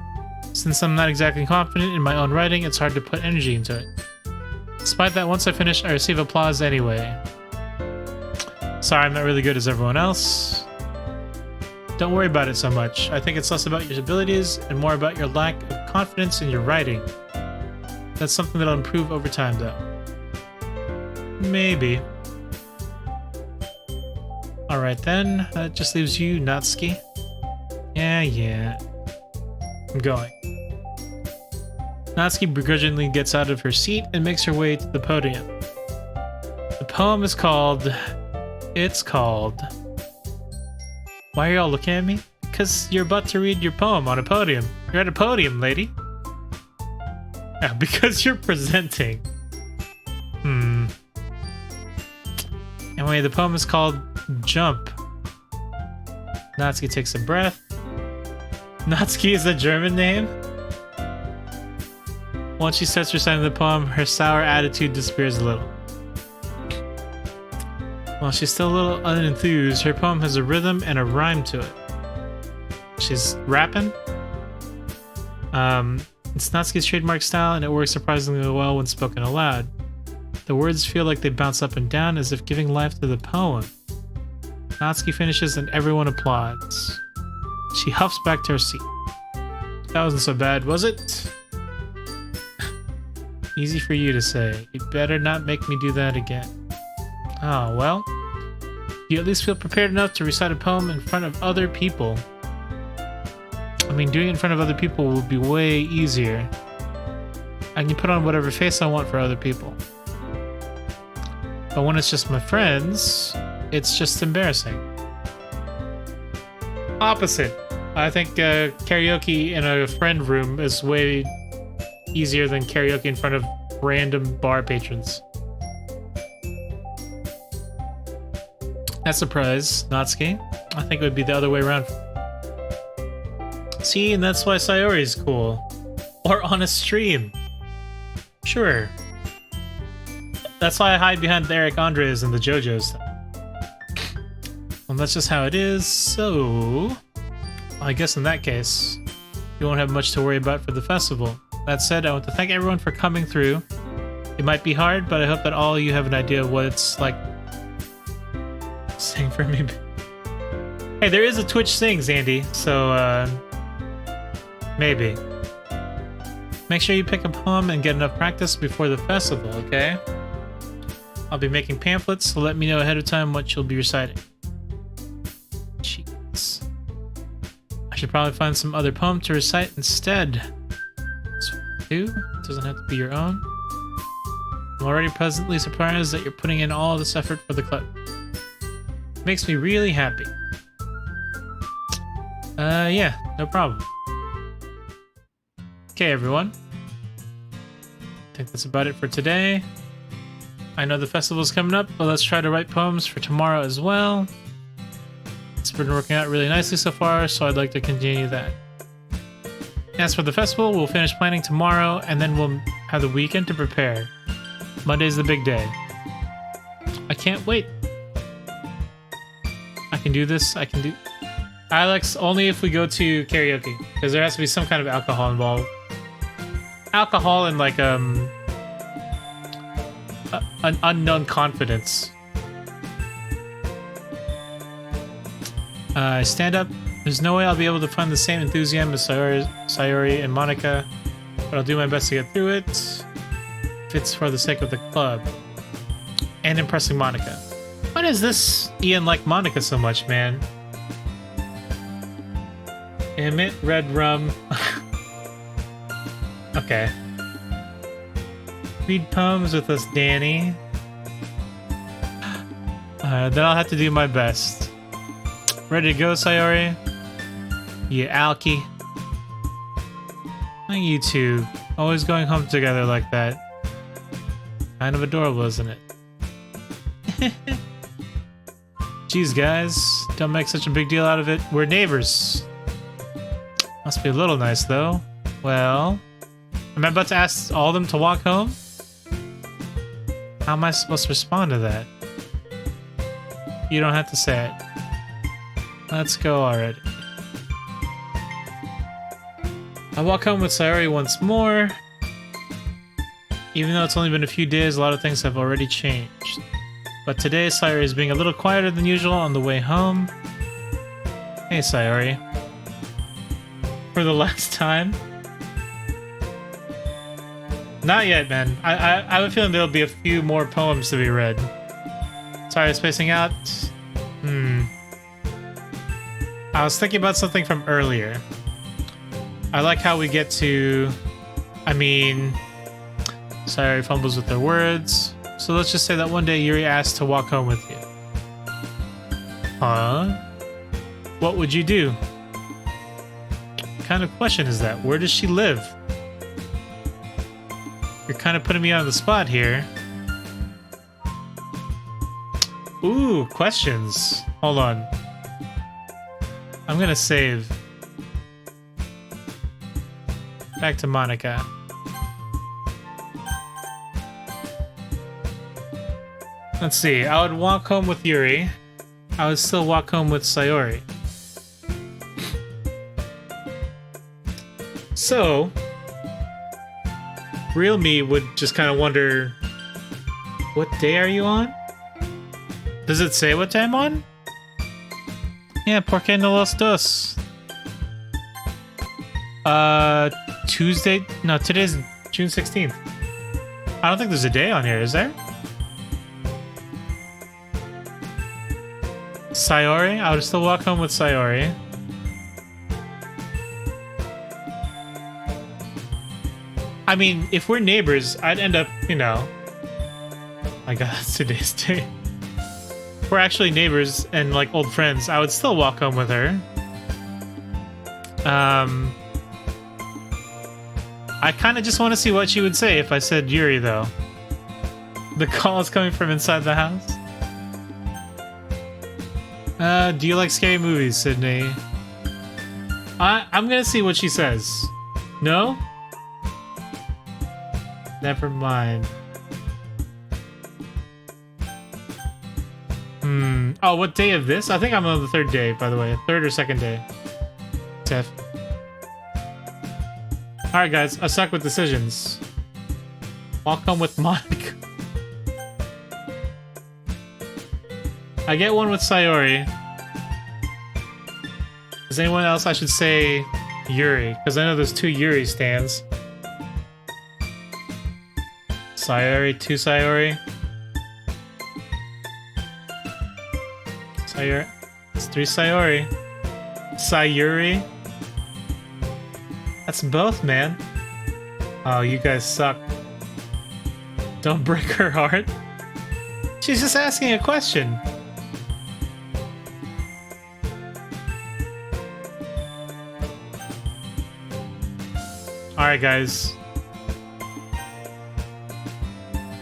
Since I'm not exactly confident in my own writing, it's hard to put energy into it. Despite that, once I finish, I receive applause anyway. Sorry, I'm not really good as everyone else. Don't worry about it so much. I think it's less about your abilities and more about your lack of confidence in your writing. That's something that'll improve over time, though. Maybe. Alright then, that just leaves you, Natsuki. Yeah. I'm going. Natsuki begrudgingly gets out of her seat and makes her way to the podium. The poem is called... It's called... Why are y'all looking at me? Because you're about to read your poem on a podium. You're at a podium, lady. Because you're presenting. Anyway, the poem is called Jump. Natsuki takes a breath. Natsuki is a German name? Once she starts reciting the poem, her sour attitude disappears a little. While she's still a little unenthused, her poem has a rhythm and a rhyme to it. She's rapping. It's Natsuki's trademark style, and it works surprisingly well when spoken aloud. The words feel like they bounce up and down as if giving life to the poem. Natsuki finishes and everyone applauds. She huffs back to her seat. That wasn't so bad, was it? Easy for you to say. You better not make me do that again. Oh, well. You at least feel prepared enough to recite a poem in front of other people. I mean, doing it in front of other people would be way easier. I can put on whatever face I want for other people. But when it's just my friends, it's just embarrassing. Opposite. I think karaoke in a friend room is way easier than karaoke in front of random bar patrons. That surprise, Natsuki. I think it would be the other way around. See, and that's why Sayori is cool. Or on a stream. Sure. That's why I hide behind the Eric Andres and the JoJo stuff. Well, that's just how it is, so... I guess in that case, you won't have much to worry about for the festival. That said, I want to thank everyone for coming through. It might be hard, but I hope that all of you have an idea of what it's like. Sing for me. Hey, there is a Twitch Sings, Andy, so, maybe. Make sure you pick a poem and get enough practice before the festival, okay? I'll be making pamphlets, so let me know ahead of time what you'll be reciting. Jeez. I should probably find some other poem to recite instead. It doesn't have to be your own. I'm already pleasantly surprised that you're putting in all this effort for the club. It makes me really happy. Yeah, no problem. Okay, everyone. I think that's about it for today. I know the festival's coming up, but let's try to write poems for tomorrow as well. It's been working out really nicely so far, so I'd like to continue that. As for the festival, we'll finish planning tomorrow, and then we'll have the weekend to prepare. Monday's the big day. I can't wait. I can do this. I can do... Alex, only if we go to karaoke, because there has to be some kind of alcohol involved. Alcohol and like an unknown confidence. Stand up. There's no way I'll be able to find the same enthusiasm as Sayori and Monica, but I'll do my best to get through it. If it's for the sake of the club. And impressing Monica. Why does this Ian like Monica so much, man? Emit red rum. Okay. Read poems with us, Danny. Then I'll have to do my best. Ready to go, Sayori? Yeah, Alki. And you two. Always going home together like that. Kind of adorable, isn't it? Jeez, guys. Don't make such a big deal out of it. We're neighbors. Must be a little nice, though. Well... Am I about to ask all of them to walk home? How am I supposed to respond to that? You don't have to say it. Let's go already. I walk home with Sayori once more. Even though it's only been a few days, a lot of things have already changed. But today, Sayori is being a little quieter than usual on the way home. Hey, Sayori. For the last time? Not yet, man. I have a feeling there'll be a few more poems to be read. Sorry, spacing out. I was thinking about something from earlier. I like how we get to... I mean... Sayori fumbles with her words. So let's just say that one day Yuri asked to walk home with you. Huh? What would you do? What kind of question is that? Where does she live? You're kind of putting me on the spot here. Ooh, questions. Hold on. I'm gonna save. Back to Monica. Let's see. I would walk home with Yuri. I would still walk home with Sayori. So, real me would just kind of wonder, what day are you on? Does it say what day I'm on? Yeah, porque no los dos. Tuesday? No, today's June 16th. I don't think there's a day on here, is there? Sayori? I would still walk home with Sayori. I mean, if we're neighbors, I'd end up, you know... My god, that's today's day. If we're actually neighbors and, like, old friends, I would still walk home with her. I kind of just want to see what she would say if I said Yuri, though. The call is coming from inside the house. Do you like scary movies, Sydney? I'm gonna see what she says. No? Never mind. Oh, what day of this? I think I'm on the third day, by the way. Third or second day. Tiff. Alright, guys. I suck with decisions. Walk home with Monica. I get one with Sayori. Is anyone else I should say Yuri? Because I know there's two Yuri stands. Sayori, two Sayori. Sayori. It's three Sayori. Sayuri. That's both, man. Oh, you guys suck. Don't break her heart. She's just asking a question. Alright, guys.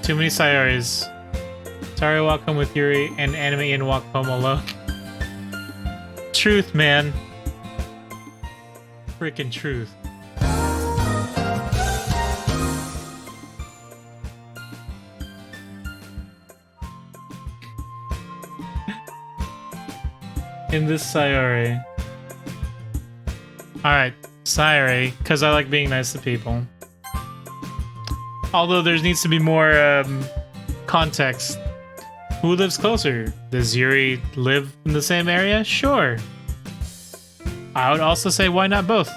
Too many Sayoris. Sorry, walk home with Yuri, and Anime Ian walk home alone. Truth, man. Freaking truth. In this Sayori. Alright, Sayori, because I like being nice to people. Although there needs to be more context. Who lives closer? Does Yuri live in the same area? Sure. I would also say why not both?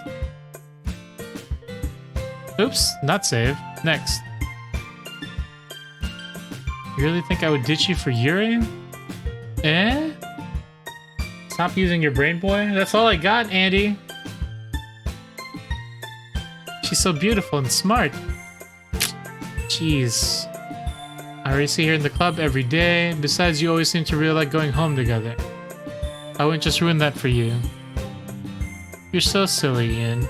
Oops, not save. Next. You really think I would ditch you for Yuri? Eh? Stop using your brain, boy. That's all I got, Andy. She's so beautiful and smart. Jeez. I already see her in the club every day. Besides, you always seem to really like going home together. I wouldn't just ruin that for you. You're so silly, Ian.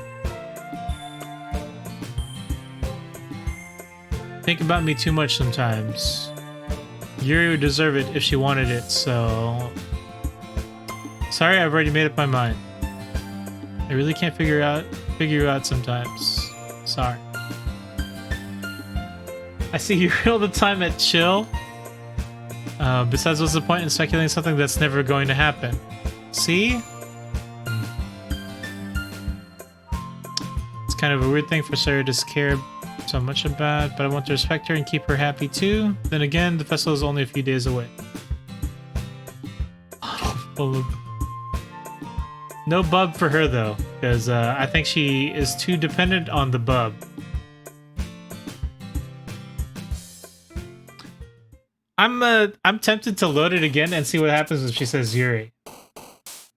Think about me too much sometimes. Yuri would deserve it if she wanted it, so... Sorry, I've already made up my mind. I really can't figure you out sometimes. Sorry. I see you all the time at chill. Besides, what's the point in speculating something that's never going to happen? See? It's kind of a weird thing for Sarah to care so much about, but I want to respect her and keep her happy too. Then again, the festival is only a few days away. No bub for her though, because I think she is too dependent on the bub. I'm tempted to load it again and see what happens if she says Yuri.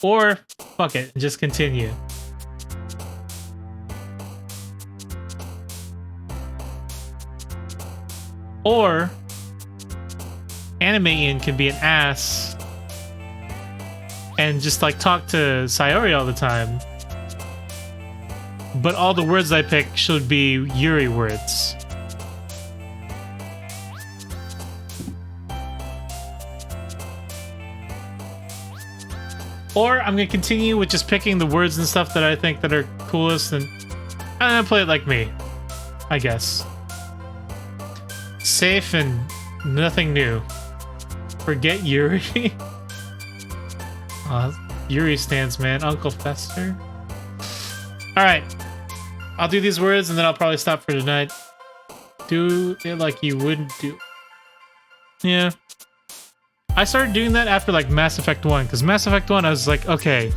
Or fuck it, just continue. Or Anime Ian can be an ass and just like talk to Sayori all the time. But all the words I pick should be Yuri words. Or I'm gonna continue with just picking the words and stuff that I think that are coolest, and I'm gonna play it like me, I guess. Safe and nothing new. Forget Yuri. Yuri stands, man. Uncle Fester. Alright. I'll do these words and then I'll probably stop for tonight. Do it like you wouldn't do. Yeah. I started doing that after like Mass Effect 1, because Mass Effect 1 I was like, okay,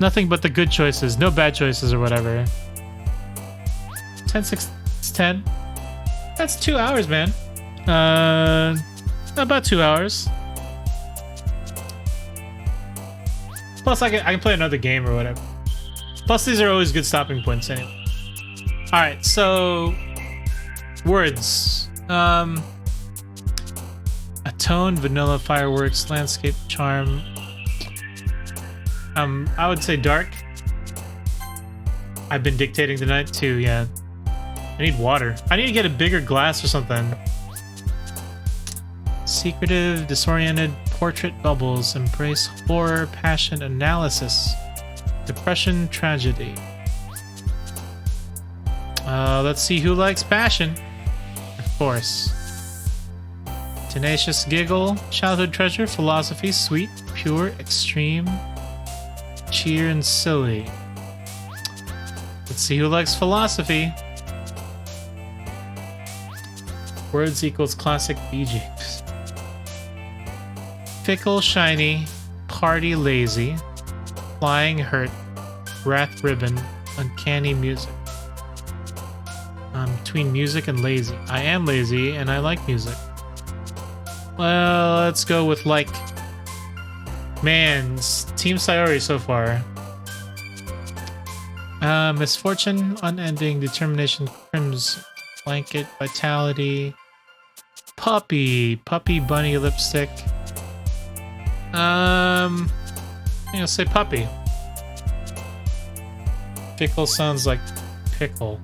nothing but the good choices, no bad choices or whatever. 10, 6, 10. That's 2 hours, man. About 2 hours. Plus I can play another game or whatever. Plus these are always good stopping points anyway. Alright, so words. Atone, vanilla, fireworks, landscape, charm. I would say dark. I've been dictating tonight too, yeah. I need water. I need to get a bigger glass or something. Secretive, disoriented, portrait, bubbles, embrace, horror, passion, analysis, depression, tragedy. Let's see who likes passion. Of course. Tenacious, giggle, childhood treasure, philosophy, sweet, pure, extreme, cheer, and silly. Let's see who likes philosophy. Words equals classic BGs. Fickle, shiny, party, lazy, flying, hurt, wrath, ribbon, uncanny, music. Between music and lazy. I am lazy and I like music. Well, let's go with like... Man, Team Sayori so far. Misfortune, unending, determination, crimson, blanket, vitality, puppy, bunny, lipstick. I'm gonna say puppy. Pickle sounds like pickle.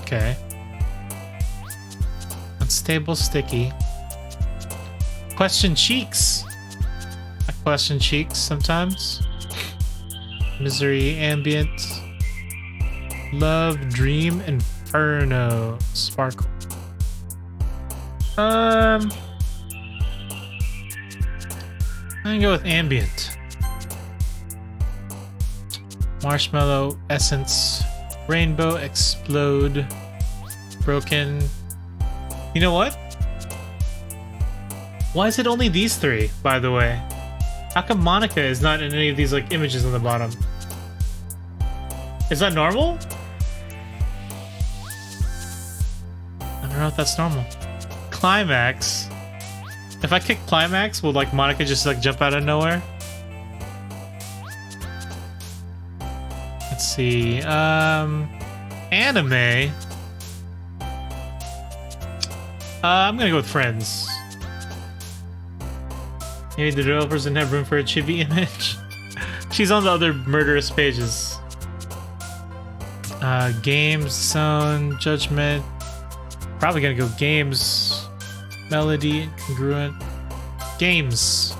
Okay. Unstable, sticky. Question cheeks. I question cheeks sometimes. Misery, ambient. Love, dream, inferno, sparkle. I'm gonna go with ambient. Marshmallow, essence, rainbow, explode, broken. You know what? Why is it only these three, by the way? How come Monica is not in any of these like images on the bottom? Is that normal? I don't know if that's normal. Climax. If I kick climax, will like Monica just like jump out of nowhere? Let's see. Anime. I'm gonna go with Friends. Maybe the developers didn't have room for a chibi image. She's on the other murderous pages. Games, sound, judgment. Probably gonna go games. Melody, congruent. Games.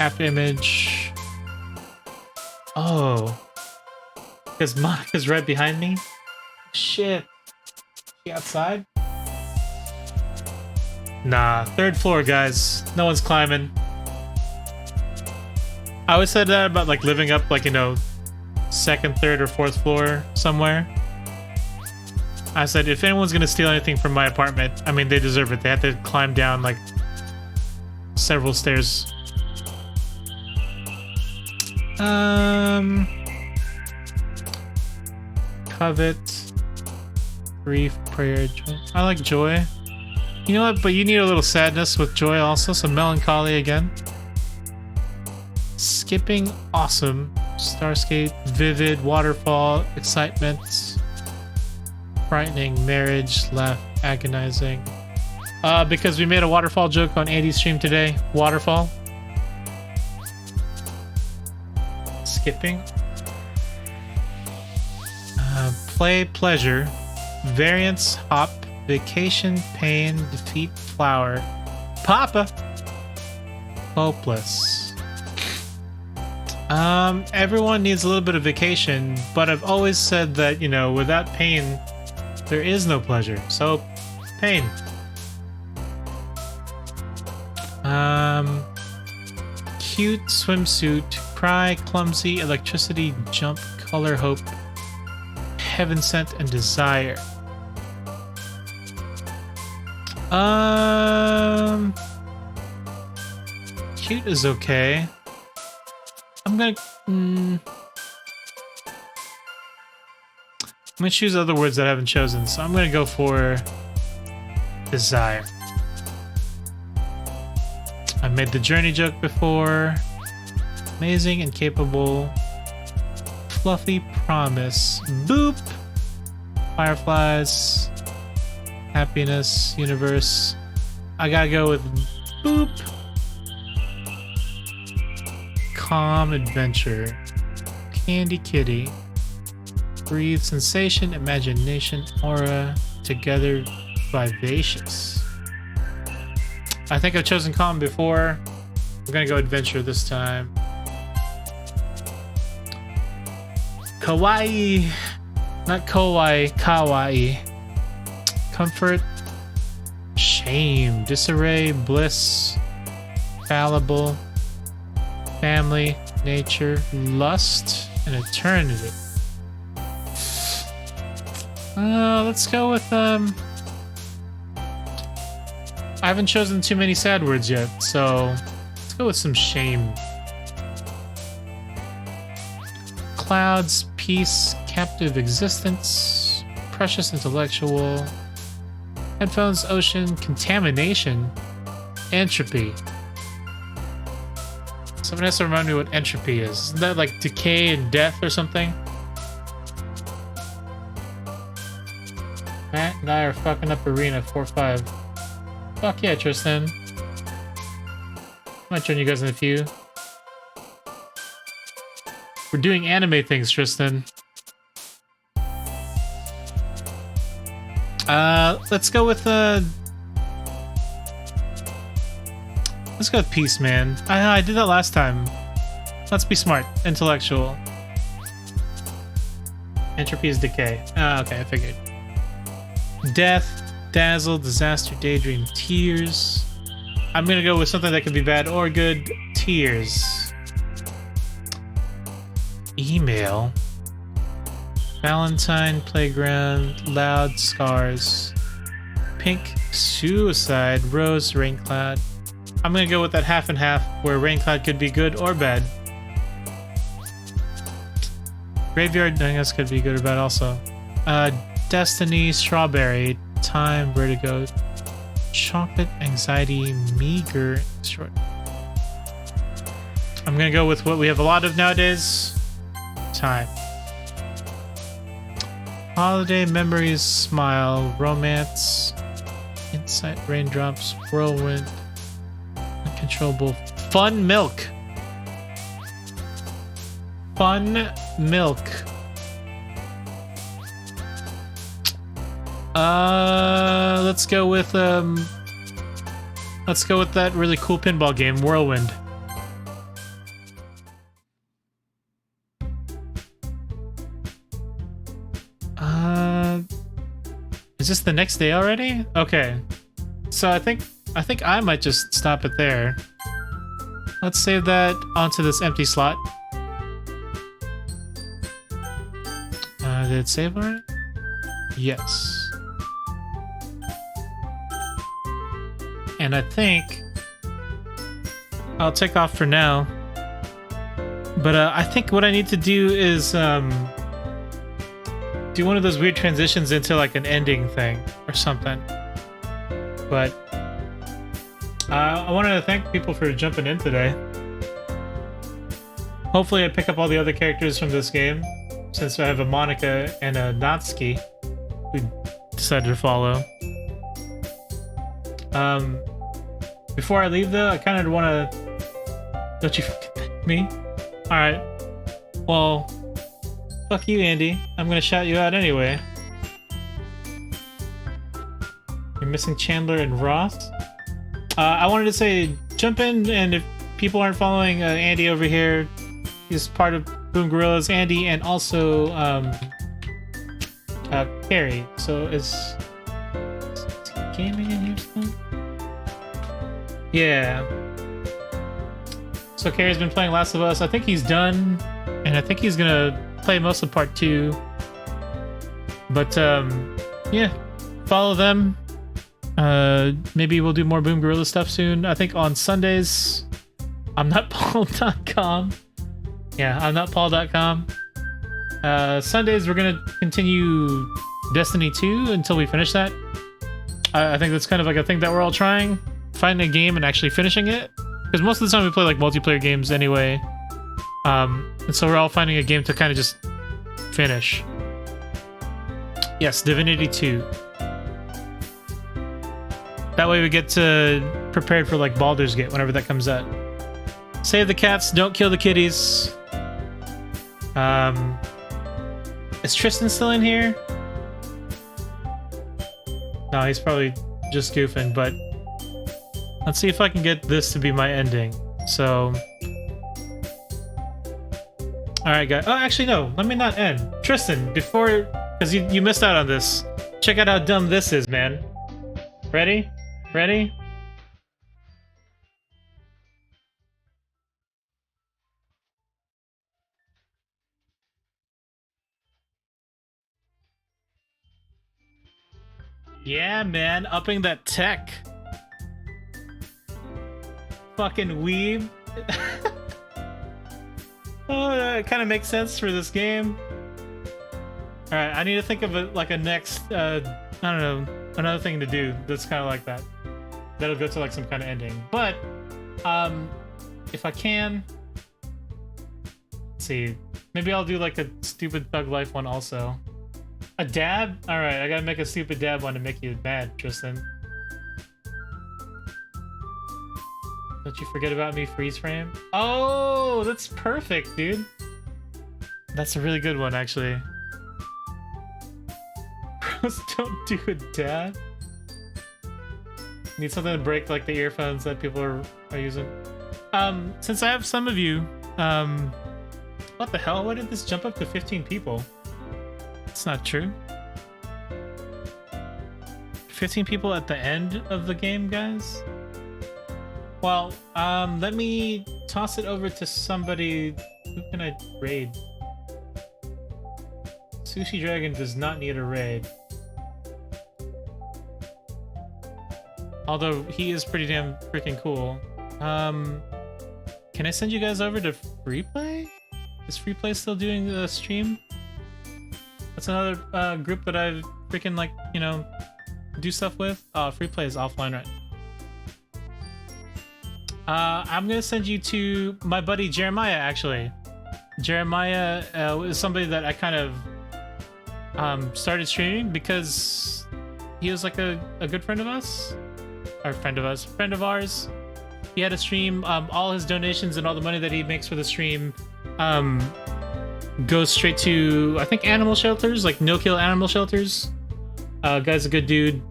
After image. Oh. Because Monica's right behind me? Shit. She outside? Nah, third floor, guys. No one's climbing. I always said that about like living up, like, you know, second, third, or fourth floor somewhere. I said, if anyone's gonna steal anything from my apartment, I mean, they deserve it. They have to climb down like several stairs. Covet, grief, prayer, joy. I like joy. You know what? But you need a little sadness with joy also. So melancholy again. Skipping, awesome. Starscape, vivid, waterfall, excitement, frightening, marriage, laugh, agonizing. Because we made a waterfall joke on Andy's stream today. Waterfall. Skipping. Play, pleasure, variance, hop, vacation, pain, defeat, flower, Papa, hopeless. Everyone needs a little bit of vacation, but I've always said that, you know, without pain, there is no pleasure. So, pain. Cute, swimsuit, cry, clumsy, electricity, jump, color, hope, heaven sent, and desire. Cute is okay. I'm gonna choose other words that I haven't chosen, so I'm gonna go for desire. I've made the journey joke before. Amazing, incapable, fluffy, promise, boop, fireflies, happiness, universe. I gotta go with boop. Calm, adventure, candy kitty, breathe, sensation, imagination, aura, together, vivacious. I think I've chosen calm before. I'm gonna go adventure this time. Kawaii, not kawaii, kawaii. Comfort, shame, disarray, bliss, fallible, family, nature, lust, and eternity. Let's go with I haven't chosen too many sad words yet, so let's go with some shame. Clouds, peace, captive existence, precious intellectual, headphones, ocean, contamination, entropy. Someone has to remind me what entropy is. Isn't that like decay and death or something? Matt and I are fucking up Arena 4-5. Fuck yeah, Tristan. Might join you guys in a few. We're doing anime things, Tristan. Let's go with let's go with peace, man. I did that last time. Let's be smart. Intellectual. Entropy is decay. Okay, I figured. Death, dazzle, disaster, daydream, tears. I'm gonna go with something that could be bad or good. Tears. Email. Valentine, playground, loud, scars. Pink, suicide, rose, raincloud. I'm gonna go with that half and half, where raincloud could be good or bad. Graveyard, I guess, could be good or bad also. Destiny, strawberry, time, vertigo, chocolate, anxiety, meager, short. I'm gonna go with what we have a lot of nowadays. Time. Holiday, memories, smile, romance, insight, raindrops, whirlwind, uncontrollable, fun milk. Fun milk. Let's go with that really cool pinball game, Whirlwind. Is this the next day already? Okay. So I think I might just stop it there. Let's save that onto this empty slot. Did it save already? Yes. And I think I'll take off for now. But I think what I need to do is do one of those weird transitions into like an ending thing or something. But I wanted to thank people for jumping in today. Hopefully I pick up all the other characters from this game, since I have a Monica and a Natsuki who decided to follow. Before I leave though, I kind of want to... Don't you forget me? Alright. Well, fuck you, Andy. I'm gonna shout you out anyway. You're missing Chandler and Ross? I wanted to say, jump in, and if people aren't following Andy over here, he's part of Boom Gorillas, Andy, and also Carrie. So is gaming in here still? Yeah. So Carrie's been playing Last of Us. I think he's done, and I think he's gonna play most of part 2. But yeah, follow them. Maybe we'll do more Boom Gorilla stuff soon. I think on Sundays. I'm not Paul.com. Yeah, I'm not Paul.com. Sundays we're gonna continue Destiny 2 until we finish that. I think that's kind of like a thing that we're all trying. Finding a game and actually finishing it. Because most of the time we play like multiplayer games anyway. And so we're all finding a game to kind of just finish. Yes, Divinity 2. That way we get to prepared for like Baldur's Gate whenever that comes out. Save the cats, don't kill the kitties. Is Tristan still in here? No, he's probably just goofing, but let's see if I can get this to be my ending. So, alright guys. Oh, actually no, let me not end. Tristan, before, because you missed out on this. Check out how dumb this is, man. Ready? Ready? Yeah, man, upping that tech. Fucking weeb. Oh, it kind of makes sense for this game. Alright, I need to think of it like a next, I don't know, another thing to do that's kind of like that. That'll go to like some kind of ending. But, if I can, let's see, maybe I'll do like a stupid Thug Life one also. A dab? Alright, I gotta make a stupid dab one to make you mad, Tristan. Don't you forget about me, freeze frame? Oh, that's perfect, dude. That's a really good one, actually. Bros don't do a dab. Need something to break like the earphones that people are using. Since I have some of you, what the hell? Why did this jump up to 15 people? It's not true. 15 people at the end of the game, guys? Well, let me toss it over to somebody. Who can I raid? Sushi Dragon does not need a raid. Although he is pretty damn freaking cool. Can I send you guys over to Freeplay? Is Freeplay still doing the stream? That's another group that I freaking like, you know, do stuff with. Oh, Freeplay is offline right. I'm gonna send you to my buddy Jeremiah, actually. Jeremiah is somebody that I kind of started streaming because he was like a good friend of us. Or friend of ours. He had a stream. All his donations and all the money that he makes for the stream goes straight to, I think, animal shelters, like no-kill animal shelters. Guy's a good dude.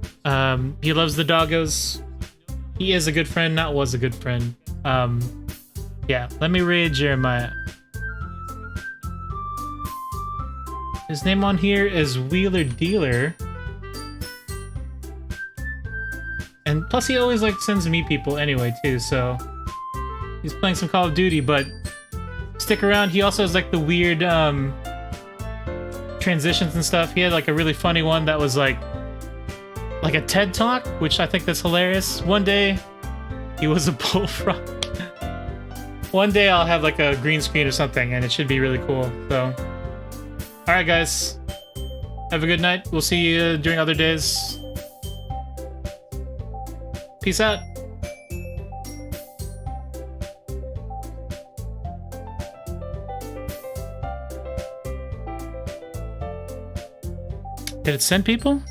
He loves the doggos. He is a good friend, not was a good friend. Yeah, let me raid Jeremiah. His name on here is Wheeler Dealer. And plus he always like sends me people anyway too, so he's playing some Call of Duty, but stick around. He also has like the weird transitions and stuff. He had like a really funny one that was like a TED Talk, which I think that's hilarious. One day he was a bullfrog. One day I'll have like a green screen or something, and it should be really cool. So, all right, guys, have a good night. We'll see you during other days. Peace out. Did it send people?